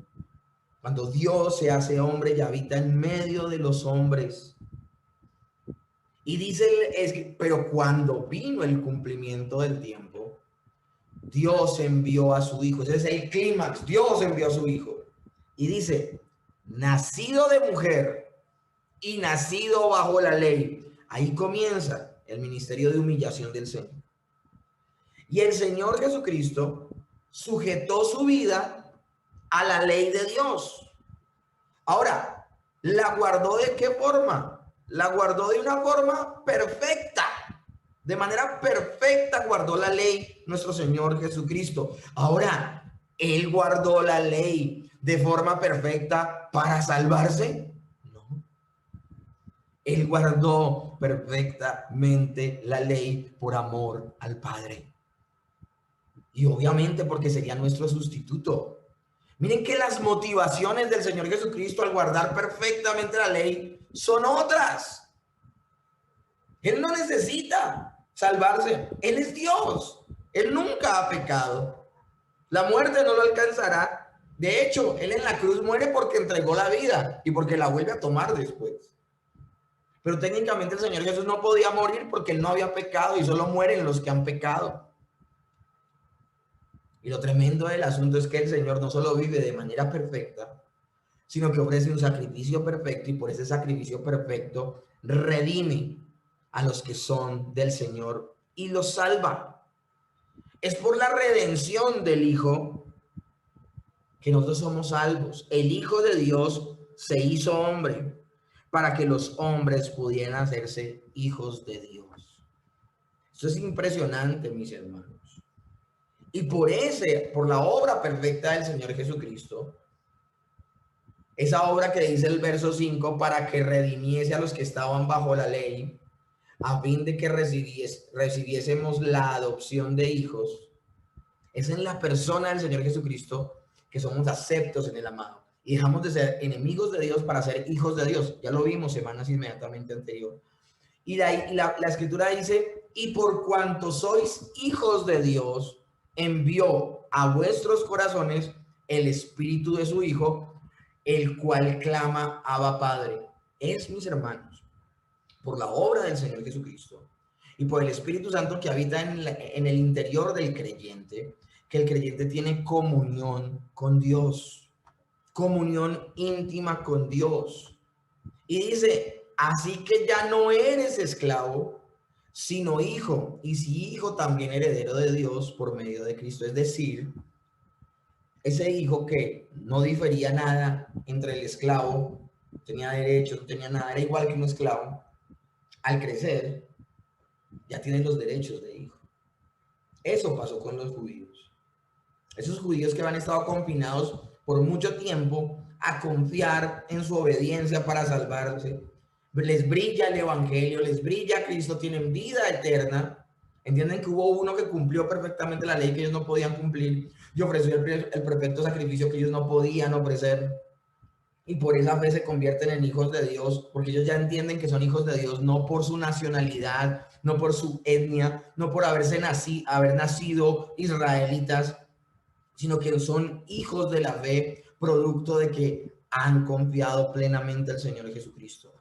Cuando Dios se hace hombre y habita en medio de los hombres. Y dice, pero cuando vino el cumplimiento del tiempo, Dios envió a su Hijo. Ese es el clímax. Dios envió a su Hijo. Y dice, nacido de mujer y nacido bajo la ley. Ahí comienza el ministerio de humillación del Señor. Y el Señor Jesucristo sujetó su vida a la ley de Dios. Ahora, ¿la guardó de qué forma? La guardó de una forma perfecta. De manera perfecta guardó la ley nuestro Señor Jesucristo. Ahora, ¿Él guardó la ley de forma perfecta para salvarse? No. Él guardó perfectamente la ley por amor al Padre. Y obviamente porque sería nuestro sustituto. Miren que las motivaciones del Señor Jesucristo al guardar perfectamente la ley son otras. Él no necesita salvarse. Él es Dios. Él nunca ha pecado. La muerte no lo alcanzará. De hecho, Él en la cruz muere porque entregó la vida y porque la vuelve a tomar después. Pero técnicamente el Señor Jesús no podía morir porque Él no había pecado y solo mueren los que han pecado. Y lo tremendo del asunto es que el Señor no solo vive de manera perfecta, sino que ofrece un sacrificio perfecto y por ese sacrificio perfecto redime a los que son del Señor y los salva. Es por la redención del Hijo que nosotros somos salvos. El Hijo de Dios se hizo hombre para que los hombres pudieran hacerse hijos de Dios. Eso es impresionante, mis hermanos. Y por la obra perfecta del Señor Jesucristo, esa obra que dice el verso 5, para que redimiese a los que estaban bajo la ley, a fin de que recibiésemos la adopción de hijos, es en la persona del Señor Jesucristo que somos aceptos en el amado. Y dejamos de ser enemigos de Dios para ser hijos de Dios. Ya lo vimos semanas inmediatamente anterior. Y la Escritura dice, y por cuanto sois hijos de Dios, envió a vuestros corazones el espíritu de su Hijo, el cual clama Abba Padre. Es, mis hermanos, por la obra del Señor Jesucristo y por el Espíritu Santo que habita en el interior del creyente, que el creyente tiene comunión con Dios, comunión íntima con Dios. Y dice, así que ya no eres esclavo, sino hijo, y si hijo también heredero de Dios por medio de Cristo. Es decir, ese hijo que no difería nada entre el esclavo, no tenía derechos, no tenía nada, era igual que un esclavo, al crecer ya tiene los derechos de hijo. Eso pasó con los judíos. Esos judíos que han estado confinados por mucho tiempo a confiar en su obediencia para salvarse, les brilla el evangelio, les brilla Cristo, tienen vida eterna. Entienden que hubo uno que cumplió perfectamente la ley que ellos no podían cumplir y ofreció el perfecto sacrificio que ellos no podían ofrecer. Y por esa fe se convierten en hijos de Dios, porque ellos ya entienden que son hijos de Dios no por su nacionalidad, no por su etnia, no por haber nacido israelitas, sino que son hijos de la fe, producto de que han confiado plenamente al Señor Jesucristo.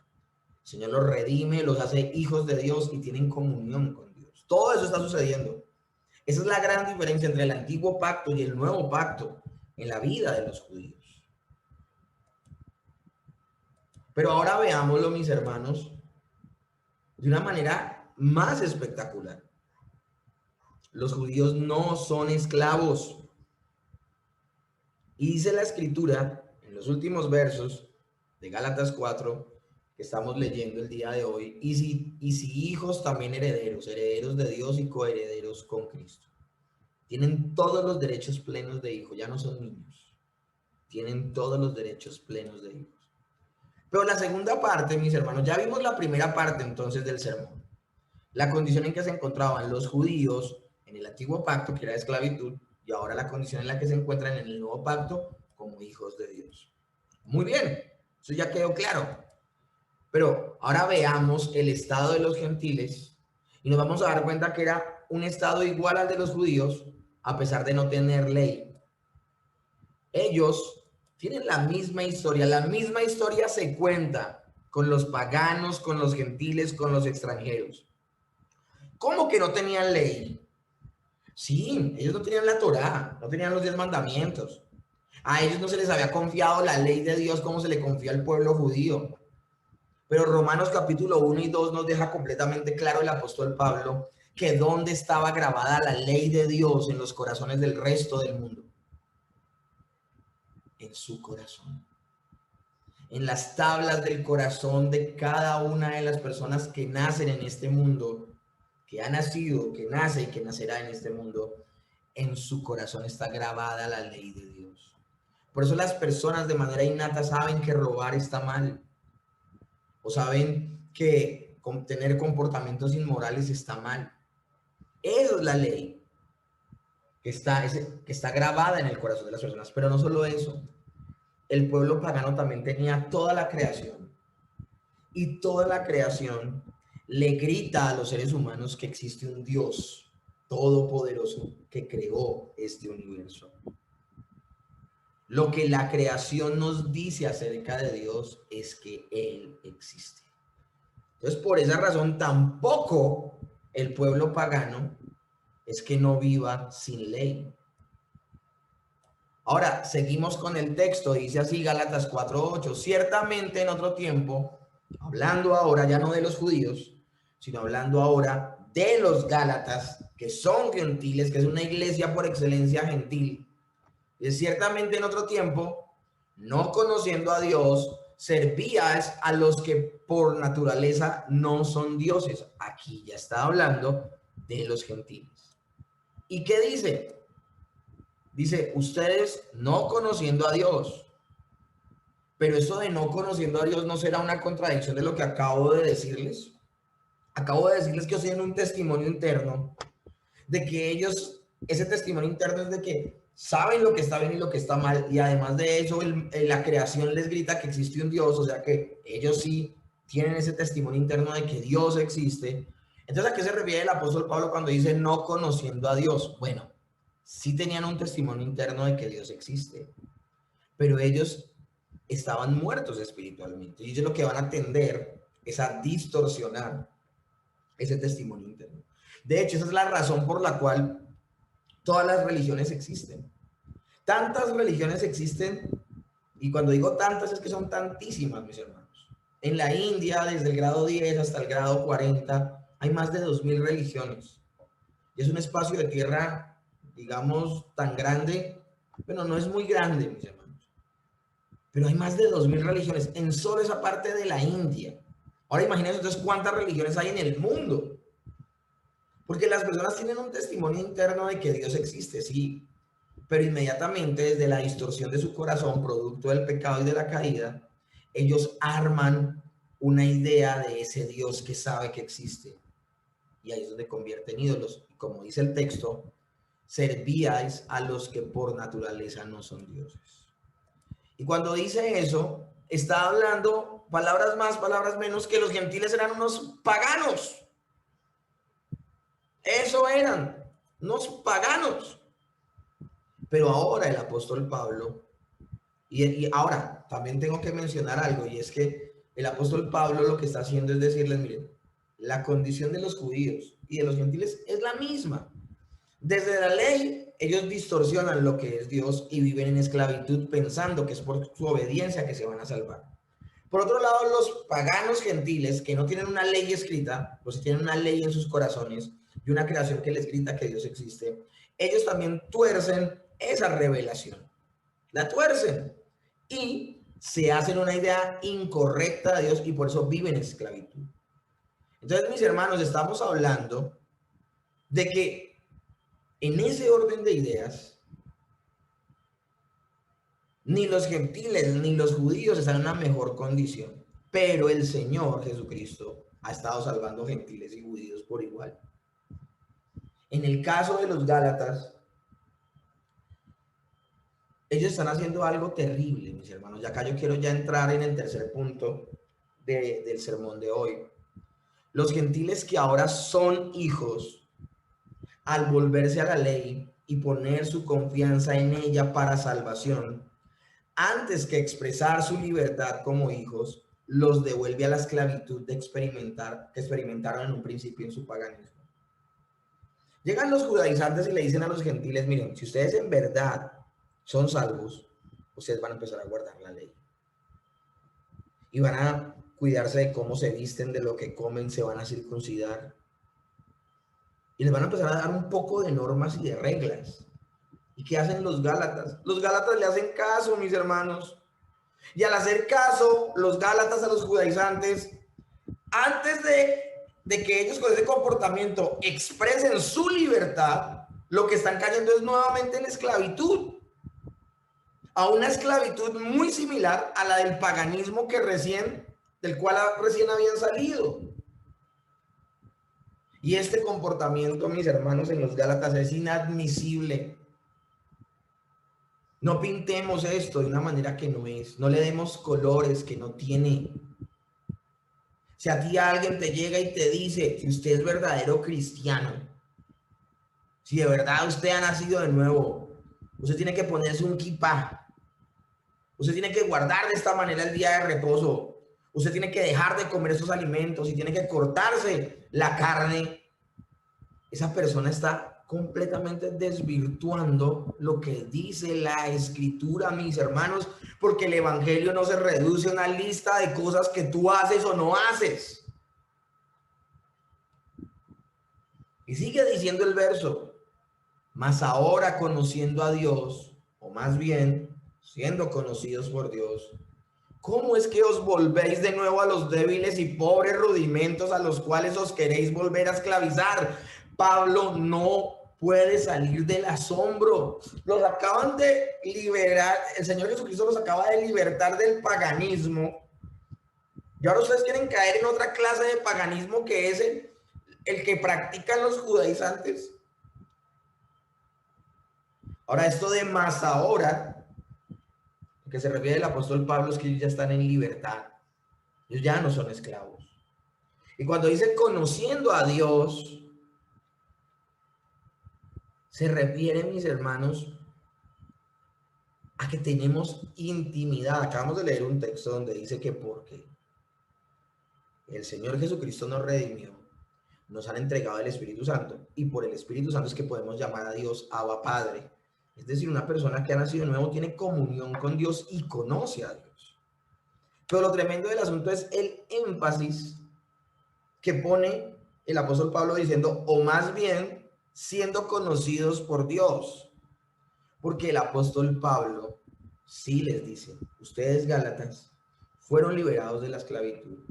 El Señor los redime, los hace hijos de Dios y tienen comunión con Dios. Todo eso está sucediendo. Esa es la gran diferencia entre el antiguo pacto y el nuevo pacto en la vida de los judíos. Pero ahora veámoslo, mis hermanos, de una manera más espectacular. Los judíos no son esclavos. Y dice la Escritura, en los últimos versos de Gálatas 4, que estamos leyendo el día de hoy, y si hijos también herederos, herederos de Dios y coherederos con Cristo. Tienen todos los derechos plenos de hijo, ya no son niños. Tienen todos los derechos plenos de hijos. Pero la segunda parte, mis hermanos, ya vimos la primera parte entonces del sermón. La condición en que se encontraban los judíos en el antiguo pacto, que era esclavitud, y ahora la condición en la que se encuentran en el nuevo pacto como hijos de Dios. Muy bien, eso ya quedó claro. Pero ahora veamos el estado de los gentiles y nos vamos a dar cuenta que era un estado igual al de los judíos a pesar de no tener ley. Ellos tienen la misma historia se cuenta con los paganos, con los gentiles, con los extranjeros. ¿Cómo que no tenían ley? Sí, ellos no tenían la Torá, no tenían los 10 mandamientos. A ellos no se les había confiado la ley de Dios como se le confía al pueblo judío. Pero Romanos capítulo 1 y 2 nos deja completamente claro el apóstol Pablo que dónde estaba grabada la ley de Dios en los corazones del resto del mundo. En su corazón. En las tablas del corazón de cada una de las personas que nacen en este mundo, que ha nacido, que nace y que nacerá en este mundo, en su corazón está grabada la ley de Dios. Por eso las personas de manera innata saben que robar está mal, o saben que tener comportamientos inmorales está mal. Esa es la ley que está grabada en el corazón de las personas. Pero no solo eso, el pueblo pagano también tenía toda la creación, y toda la creación le grita a los seres humanos que existe un Dios todopoderoso que creó este universo. Lo que la creación nos dice acerca de Dios es que Él existe. Entonces, por esa razón, tampoco el pueblo pagano es que no viva sin ley. Ahora, seguimos con el texto, dice así Gálatas 4:8, ciertamente en otro tiempo, hablando ahora ya no de los judíos, sino hablando ahora de los Gálatas, que son gentiles, que es una iglesia por excelencia gentil. Y ciertamente en otro tiempo, no conociendo a Dios, servías a los que por naturaleza no son dioses. Aquí ya está hablando de los gentiles. ¿Y qué dice? Dice, ustedes no conociendo a Dios. Pero eso de no conociendo a Dios no será una contradicción de lo que acabo de decirles. Acabo de decirles que ellos tienen un testimonio interno de que ellos, ese testimonio interno es de que saben lo que está bien y lo que está mal, y además de eso la creación les grita que existe un Dios, o sea que ellos sí tienen ese testimonio interno de que Dios existe. Entonces, ¿a qué se refiere el apóstol Pablo cuando dice no conociendo a Dios? Bueno, sí tenían un testimonio interno de que Dios existe, pero ellos estaban muertos espiritualmente, y ellos lo que van a tender es a distorsionar ese testimonio interno. De hecho, esa es la razón por la cual todas las religiones existen. Tantas religiones existen, y cuando digo tantas es que son tantísimas, mis hermanos. En la India, desde el grado 10 hasta el grado 40, hay más de 2000 religiones. Y es un espacio de tierra, digamos, tan grande. Bueno, no es muy grande, mis hermanos. Pero hay más de 2000 religiones en solo esa parte de la India. Ahora imagínense entonces cuántas religiones hay en el mundo. Porque las personas tienen un testimonio interno de que Dios existe, sí, pero inmediatamente desde la distorsión de su corazón, producto del pecado y de la caída, ellos arman una idea de ese Dios que sabe que existe. Y ahí es donde convierten ídolos. Y como dice el texto, servíais a los que por naturaleza no son dioses. Y cuando dice eso, está hablando palabras más, palabras menos, que los gentiles eran unos paganos. Eso eran, unos paganos. Pero ahora el apóstol Pablo, y ahora también tengo que mencionar algo, y es que el apóstol Pablo lo que está haciendo es decirles, miren, la condición de los judíos y de los gentiles es la misma. Desde la ley, ellos distorsionan lo que es Dios y viven en esclavitud pensando que es por su obediencia que se van a salvar. Por otro lado, los paganos gentiles que no tienen una ley escrita, pues tienen una ley en sus corazones y una creación que les grita que Dios existe, ellos también tuercen esa revelación. La tuercen y se hacen una idea incorrecta de Dios y por eso viven en esclavitud. Entonces, mis hermanos, estamos hablando de que en ese orden de ideas, ni los gentiles ni los judíos están en una mejor condición, pero el Señor Jesucristo ha estado salvando gentiles y judíos por igual. En el caso de los Gálatas, ellos están haciendo algo terrible, mis hermanos. Y acá yo quiero ya entrar en el tercer punto del sermón de hoy. Los gentiles que ahora son hijos, al volverse a la ley y poner su confianza en ella para salvación, antes que expresar su libertad como hijos, los devuelve a la esclavitud que experimentaron en un principio en su paganismo. Llegan los judaizantes y le dicen a los gentiles, miren, si ustedes en verdad son salvos, ustedes van a empezar a guardar la ley. Y van a cuidarse de cómo se visten, de lo que comen, se van a circuncidar. Y les van a empezar a dar un poco de normas y de reglas. ¿Y qué hacen los Gálatas? Los Gálatas le hacen caso, mis hermanos. Y al hacer caso, los Gálatas a los judaizantes, antes de que ellos con ese comportamiento expresen su libertad, lo que están cayendo es nuevamente en esclavitud. A una esclavitud muy similar a la del paganismo del cual recién habían salido. Y este comportamiento, mis hermanos, en los Gálatas es inadmisible. No pintemos esto de una manera que no es. No le demos colores que no tiene. Si a ti alguien te llega y te dice que usted es verdadero cristiano, si de verdad usted ha nacido de nuevo, usted tiene que ponerse un kipá. Usted tiene que guardar de esta manera el día de reposo. Usted tiene que dejar de comer esos alimentos y tiene que cortarse la carne. Esa persona está completamente desvirtuando lo que dice la escritura, mis hermanos, porque el evangelio no se reduce a una lista de cosas que tú haces o no haces. Y sigue diciendo el verso, mas ahora conociendo a Dios, o más bien siendo conocidos por Dios, ¿cómo es que os volvéis de nuevo a los débiles y pobres rudimentos a los cuales os queréis volver a esclavizar? Pablo no puede salir del asombro. Los acaban de liberar, el Señor Jesucristo los acaba de libertar del paganismo. Y ahora ustedes quieren caer en otra clase de paganismo que es el que practican los judaizantes. Ahora, esto de más ahora, lo que se refiere el apóstol Pablo es que ellos ya están en libertad. Ellos ya no son esclavos. Y cuando dice conociendo a Dios, se refiere, mis hermanos, a que tenemos intimidad. Acabamos de leer un texto donde dice que porque el Señor Jesucristo nos redimió, nos han entregado el Espíritu Santo, y por el Espíritu Santo es que podemos llamar a Dios Abba Padre. Es decir, una persona que ha nacido de nuevo tiene comunión con Dios y conoce a Dios. Pero lo tremendo del asunto es el énfasis que pone el apóstol Pablo diciendo, o más bien siendo conocidos por Dios. Porque el apóstol Pablo sí les dice, ustedes Gálatas fueron liberados de la esclavitud.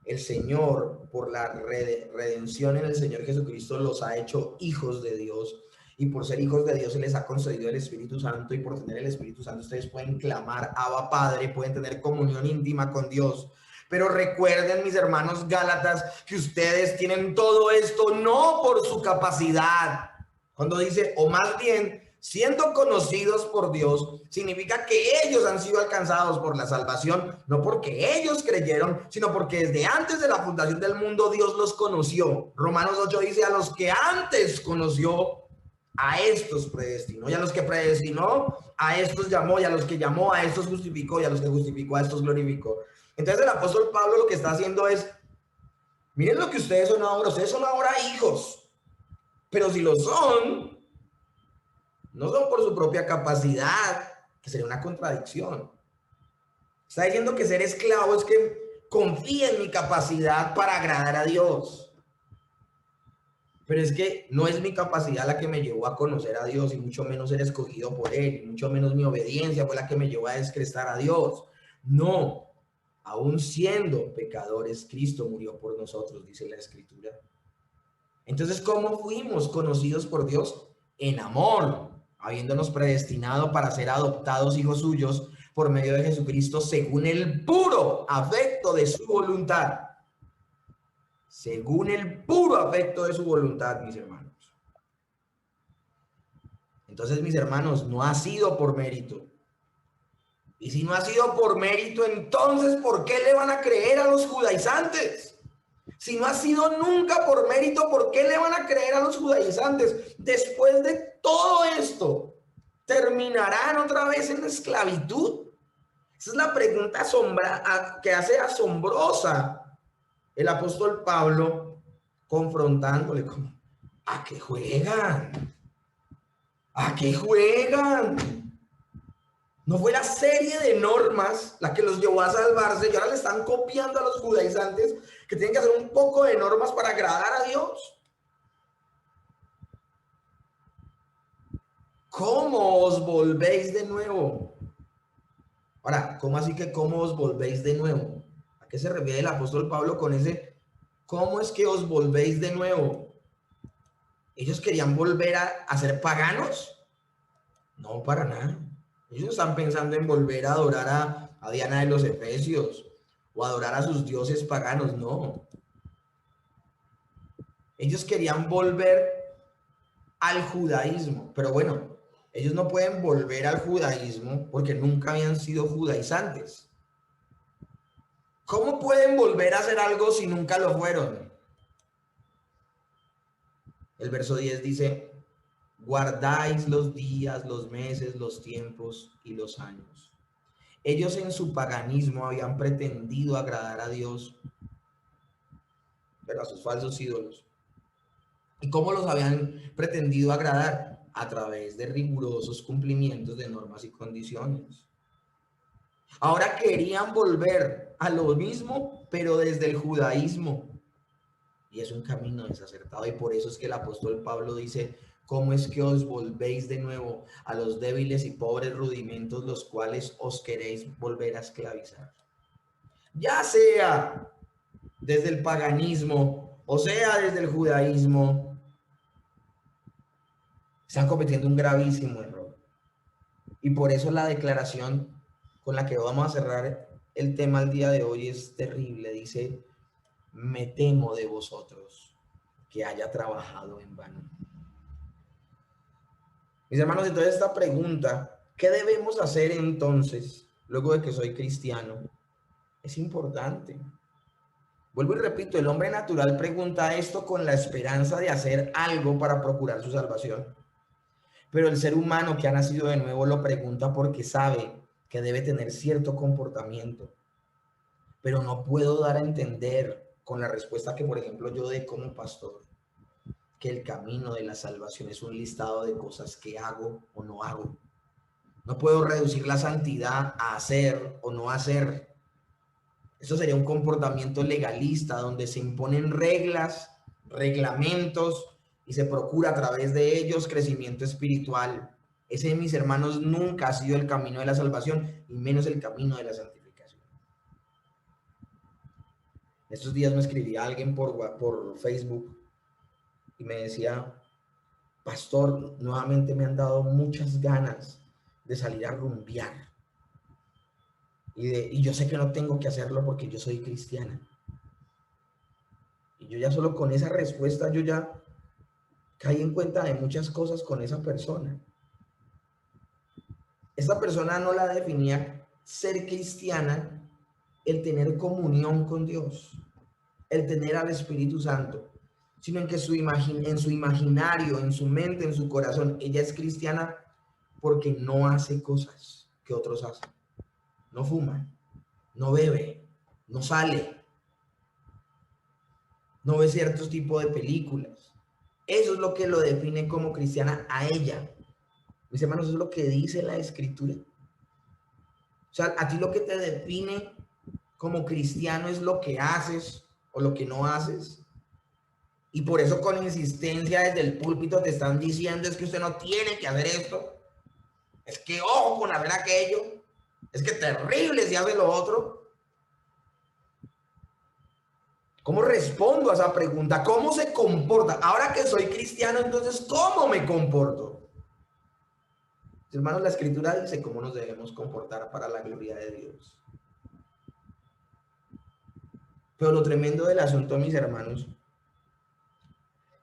El Señor, por la redención en el Señor Jesucristo, los ha hecho hijos de Dios. Y por ser hijos de Dios, se les ha concedido el Espíritu Santo. Y por tener el Espíritu Santo, ustedes pueden clamar, Abba Padre, pueden tener comunión íntima con Dios. Pero recuerden, mis hermanos Gálatas, que ustedes tienen todo esto no por su capacidad. Cuando dice, o más bien, siendo conocidos por Dios, significa que ellos han sido alcanzados por la salvación, no porque ellos creyeron, sino porque desde antes de la fundación del mundo Dios los conoció. Romanos 8 dice, a los que antes conoció, a estos predestinó, y a los que predestinó, a estos llamó, y a los que llamó, a estos justificó, y a los que justificó, a estos glorificó. Entonces el apóstol Pablo lo que está haciendo es, miren lo que ustedes son ahora hijos, pero si lo son, no son por su propia capacidad, que sería una contradicción. Está diciendo que ser esclavo es que confíe en mi capacidad para agradar a Dios. Pero es que no es mi capacidad la que me llevó a conocer a Dios, y mucho menos ser escogido por Él, y mucho menos mi obediencia fue la que me llevó a descrestar a Dios. No, aún siendo pecadores, Cristo murió por nosotros, dice la Escritura. Entonces, ¿cómo fuimos conocidos por Dios? En amor, habiéndonos predestinado para ser adoptados hijos suyos por medio de Jesucristo, según el puro afecto de su voluntad. Según el puro afecto de su voluntad, mis hermanos. Entonces, mis hermanos, no ha sido por mérito. Y si no ha sido por mérito, entonces, ¿por qué le van a creer a los judaizantes? Si no ha sido nunca por mérito, ¿por qué le van a creer a los judaizantes? Después de todo esto, ¿terminarán otra vez en esclavitud? Esa es la pregunta que hace asombrosa el apóstol Pablo, confrontándole como, ¿a qué juegan? ¿A qué juegan? No fue la serie de normas la que los llevó a salvarse, y ahora le están copiando a los judaizantes que tienen que hacer un poco de normas para agradar a Dios. ¿Cómo os volvéis de nuevo? Ahora, ¿cómo así que cómo os volvéis de nuevo? ¿A qué se refiere el apóstol Pablo con ese cómo es que os volvéis de nuevo? ¿Ellos querían volver a ser paganos? No, para nada. Ellos están pensando en volver a adorar a Diana de los Efesios o adorar a sus dioses paganos. No. Ellos querían volver al judaísmo, pero bueno, ellos no pueden volver al judaísmo porque nunca habían sido judaizantes. ¿Cómo pueden volver a hacer algo si nunca lo fueron? El verso 10 dice, guardáis los días, los meses, los tiempos y los años. Ellos en su paganismo habían pretendido agradar a Dios, pero a sus falsos ídolos. ¿Y cómo los habían pretendido agradar? A través de rigurosos cumplimientos de normas y condiciones. Ahora querían volver a lo mismo, pero desde el judaísmo. Y es un camino desacertado, y por eso es que el apóstol Pablo dice, ¿cómo es que os volvéis de nuevo a los débiles y pobres rudimentos los cuales os queréis volver a esclavizar? Ya sea desde el paganismo o sea desde el judaísmo, están cometiendo un gravísimo error. Y por eso la declaración con la que vamos a cerrar el tema el día de hoy es terrible. Dice, me temo de vosotros que haya trabajado en vano. Mis hermanos, entonces esta pregunta, ¿qué debemos hacer entonces luego de que soy cristiano? Es importante. Vuelvo y repito, el hombre natural pregunta esto con la esperanza de hacer algo para procurar su salvación. Pero el ser humano que ha nacido de nuevo lo pregunta porque sabe que debe tener cierto comportamiento. Pero no puedo dar a entender con la respuesta que, por ejemplo, yo dé como pastor, que el camino de la salvación es un listado de cosas que hago o no hago. No puedo reducir la santidad a hacer o no hacer. Eso sería un comportamiento legalista donde se imponen reglas reglamentos y se procura a través de ellos crecimiento espiritual. Ese, mis hermanos, nunca ha sido el camino de la salvación y menos el camino de la santificación. Estos días me escribía alguien por Facebook y me decía: pastor, nuevamente me han dado muchas ganas de salir a rumbear. Y yo sé que no tengo que hacerlo porque yo soy cristiana. Y yo ya solo con esa respuesta, yo ya caí en cuenta de muchas cosas con esa persona. Esta persona no la definía ser cristiana el tener comunión con Dios, el tener al Espíritu Santo, sino en que en su imaginario, en su mente, en su corazón, ella es cristiana porque no hace cosas que otros hacen. No fuma, no bebe, no sale, no ve ciertos tipos de películas. Eso es lo que lo define como cristiana a ella. Mis hermanos, eso es lo que dice la Escritura. O sea, a ti lo que te define como cristiano es lo que haces o lo que no haces. Y por eso con insistencia desde el púlpito te están diciendo es que usted no tiene que hacer esto. Es que ojo con hacer aquello. Es que terrible si hace lo otro. ¿Cómo respondo a esa pregunta? ¿Cómo se comporta? Ahora que soy cristiano, entonces, ¿cómo me comporto? Hermanos, la Escritura dice cómo nos debemos comportar para la gloria de Dios. Pero lo tremendo del asunto, mis hermanos,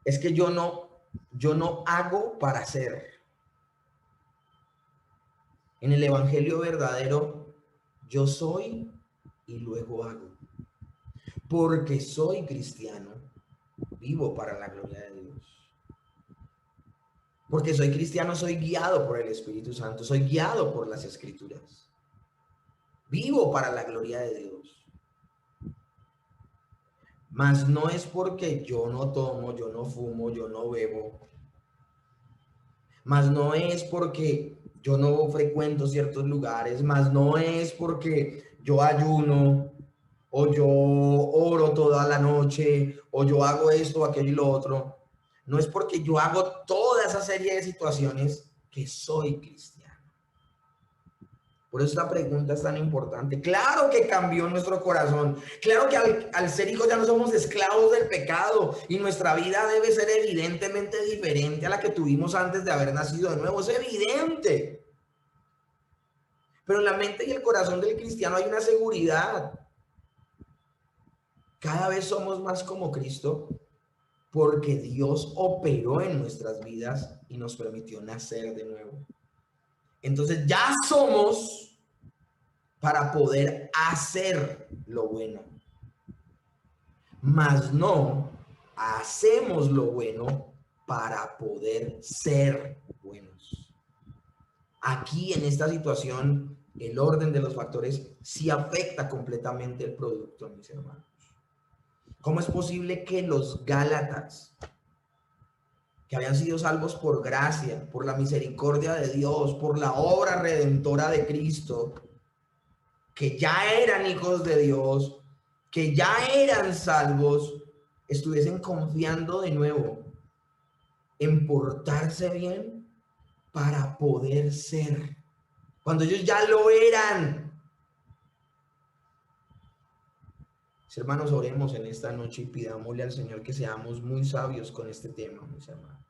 es que yo no hago para hacer. En el evangelio verdadero, yo soy y luego hago. Porque soy cristiano, vivo para la gloria de Dios. Porque soy cristiano, soy guiado por el Espíritu Santo, soy guiado por las Escrituras. Vivo para la gloria de Dios. Mas no es porque yo no tomo, yo no fumo, yo no bebo. Mas no es porque yo no frecuento ciertos lugares. Mas no es porque yo ayuno o yo oro toda la noche o yo hago esto, aquello y lo otro. No es porque yo hago toda esa serie de situaciones que soy cristiano. Por eso esta pregunta es tan importante. Claro que cambió nuestro corazón. Claro que al ser hijos ya no somos esclavos del pecado y nuestra vida debe ser evidentemente diferente a la que tuvimos antes de haber nacido de nuevo. Es evidente. Pero en la mente y el corazón del cristiano hay una seguridad. Cada vez somos más como Cristo porque Dios operó en nuestras vidas y nos permitió nacer de nuevo. Entonces ya somos para poder hacer lo bueno. Mas no hacemos lo bueno para poder ser buenos. Aquí en esta situación, el orden de los factores sí afecta completamente el producto, mis hermanos. ¿Cómo es posible que los Gálatas, que habían sido salvos por gracia, por la misericordia de Dios, por la obra redentora de Cristo, que ya eran hijos de Dios, que ya eran salvos, estuviesen confiando de nuevo en portarse bien para poder ser, cuando ellos ya lo eran? Hermanos, oremos en esta noche y pidámosle al Señor que seamos muy sabios con este tema, mis hermanos.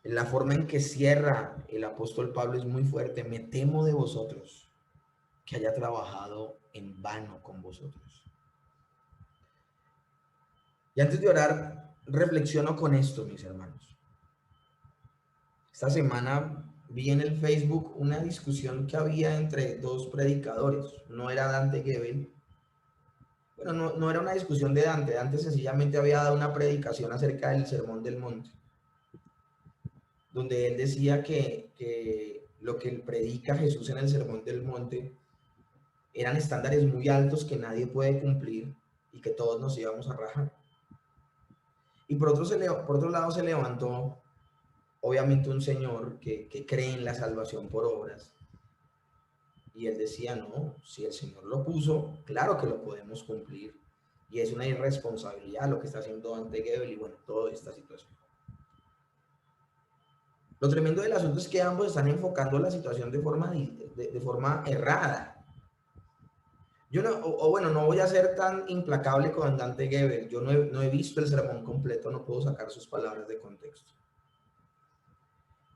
La forma en que cierra el apóstol Pablo es muy fuerte. Me temo de vosotros que haya trabajado en vano con vosotros. Y antes de orar, reflexiono con esto, mis hermanos. Esta semana vi en el Facebook una discusión que había entre dos predicadores. No era Dante Gebel. Bueno, no era una discusión de Dante. Dante sencillamente había dado una predicación acerca del Sermón del Monte, donde él decía que lo que predica Jesús en el Sermón del Monte eran estándares muy altos que nadie puede cumplir y que todos nos íbamos a rajar. Y por otro lado se levantó, obviamente, un señor que cree en la salvación por obras. Y él decía, no, si el Señor lo puso, claro que lo podemos cumplir. Y es una irresponsabilidad lo que está haciendo Dante Gebel y bueno, toda esta situación. Lo tremendo del asunto es que ambos están enfocando la situación de forma errada. Yo no, bueno, no voy a ser tan implacable con Dante Gebel. Yo no he visto el sermón completo, no puedo sacar sus palabras de contexto.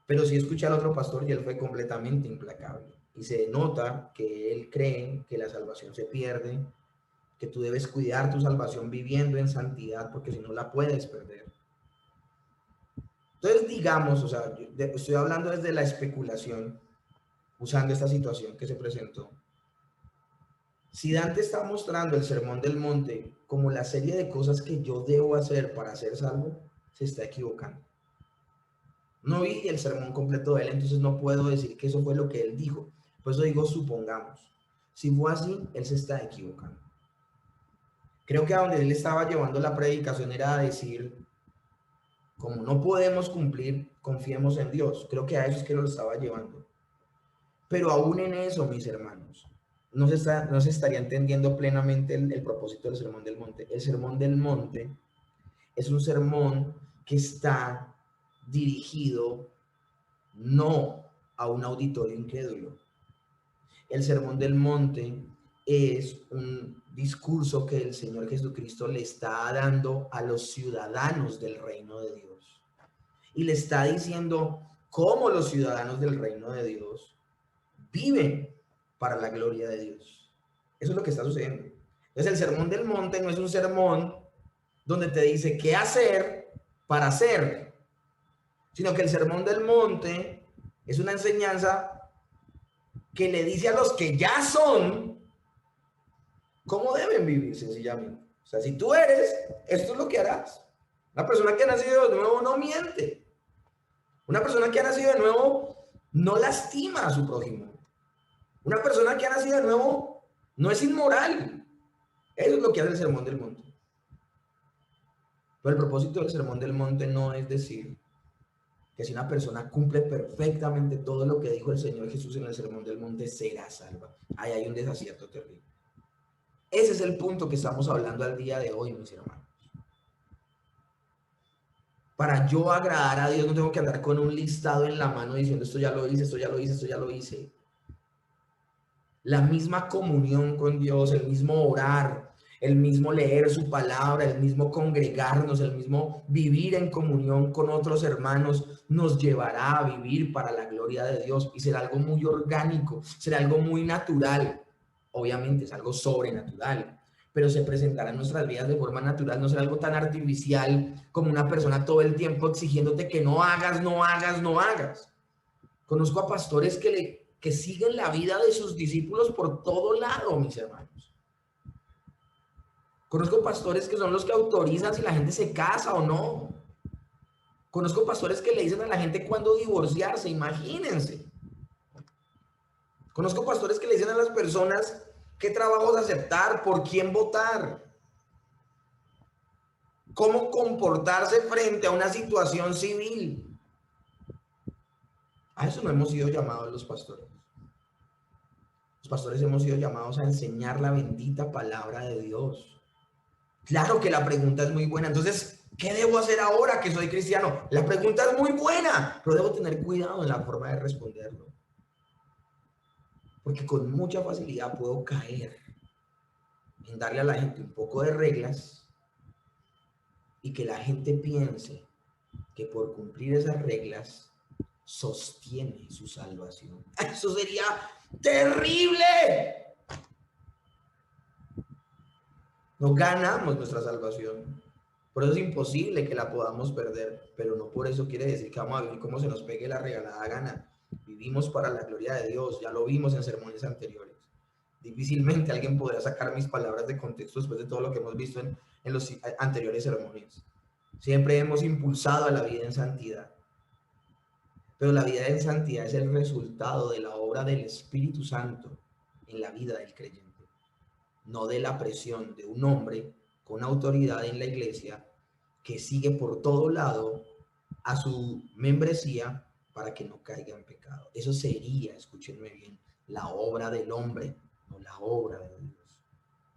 Pero sí escuché al otro pastor y él fue completamente implacable. Y se nota que él cree que la salvación se pierde, que tú debes cuidar tu salvación viviendo en santidad, porque si no la puedes perder. Entonces, digamos, o sea, estoy hablando desde la especulación, usando esta situación que se presentó. Si Dante está mostrando el Sermón del Monte como la serie de cosas que yo debo hacer para ser salvo, se está equivocando. No vi el sermón completo de él, entonces no puedo decir que eso fue lo que él dijo. Por eso digo, supongamos. Si fue así, él se está equivocando. Creo que a donde él estaba llevando la predicación era a decir, como no podemos cumplir, confiemos en Dios. Creo que a eso es que lo estaba llevando. Pero aún en eso, mis hermanos, no se estaría entendiendo plenamente el propósito del Sermón del Monte. El Sermón del Monte es un sermón que está dirigido no a un auditorio incrédulo. El Sermón del Monte es un discurso que el Señor Jesucristo le está dando a los ciudadanos del reino de Dios. Y le está diciendo cómo los ciudadanos del reino de Dios viven para la gloria de Dios. Eso es lo que está sucediendo. Entonces el Sermón del Monte no es un sermón donde te dice qué hacer para hacer, sino que el Sermón del Monte es una enseñanza que le dice a los que ya son cómo deben vivir sencillamente. O sea, si tú eres, esto es lo que harás. Una persona que ha nacido de nuevo no miente. Una persona que ha nacido de nuevo no lastima a su prójimo. Una persona que ha nacido de nuevo no es inmoral. Eso es lo que hace el Sermón del Monte. Pero el propósito del Sermón del Monte no es decir que si una persona cumple perfectamente todo lo que dijo el Señor Jesús en el Sermón del Monte, será salva. Ahí hay un desacierto terrible. Ese es el punto que estamos hablando al día de hoy, mis hermanos. Para yo agradar a Dios no tengo que andar con un listado en la mano diciendo esto ya lo hice, esto ya lo hice, esto ya lo hice. La misma comunión con Dios, el mismo orar, el mismo leer su palabra, el mismo congregarnos, el mismo vivir en comunión con otros hermanos nos llevará a vivir para la gloria de Dios y será algo muy orgánico, será algo muy natural. Obviamente es algo sobrenatural, pero se presentará en nuestras vidas de forma natural, no será algo tan artificial como una persona todo el tiempo exigiéndote que no hagas, no hagas, no hagas. Conozco a pastores que siguen la vida de sus discípulos por todo lado, mis hermanos. Conozco pastores que son los que autorizan si la gente se casa o no. Conozco pastores que le dicen a la gente cuándo divorciarse, imagínense. Conozco pastores que le dicen a las personas qué trabajos aceptar, por quién votar, cómo comportarse frente a una situación civil. A eso no hemos sido llamados los pastores. Los pastores hemos sido llamados a enseñar la bendita palabra de Dios. Claro que la pregunta es muy buena. Entonces, ¿qué debo hacer ahora que soy cristiano? La pregunta es muy buena, pero debo tener cuidado en la forma de responderlo. Porque con mucha facilidad puedo caer en darle a la gente un poco de reglas y que la gente piense que por cumplir esas reglas sostiene su salvación. Eso sería terrible. No ganamos nuestra salvación. Por eso es imposible que la podamos perder, pero no por eso quiere decir que vamos a vivir como se nos pegue la regalada gana. Vivimos para la gloria de Dios, ya lo vimos en sermones anteriores. Difícilmente alguien podrá sacar mis palabras de contexto después de todo lo que hemos visto en los anteriores sermones. Siempre hemos impulsado a la vida en santidad. Pero la vida en santidad es el resultado de la obra del Espíritu Santo en la vida del creyente, no de la presión de un hombre con autoridad en la iglesia que sigue por todo lado a su membresía para que no caiga en pecado. Eso sería, escúchenme bien, la obra del hombre, no la obra de Dios.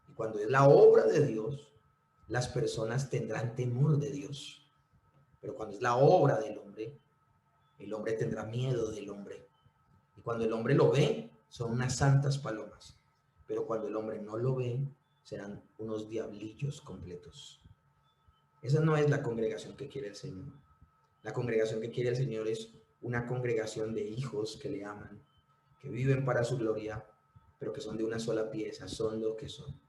Y cuando es la obra de Dios, las personas tendrán temor de Dios. Pero cuando es la obra del hombre, el hombre tendrá miedo del hombre. Y cuando el hombre lo ve, son unas santas palomas. Pero cuando el hombre no lo ve, serán unos diablillos completos. Esa no es la congregación que quiere el Señor. La congregación que quiere el Señor es una congregación de hijos que le aman, que viven para su gloria, pero que son de una sola pieza, son lo que son.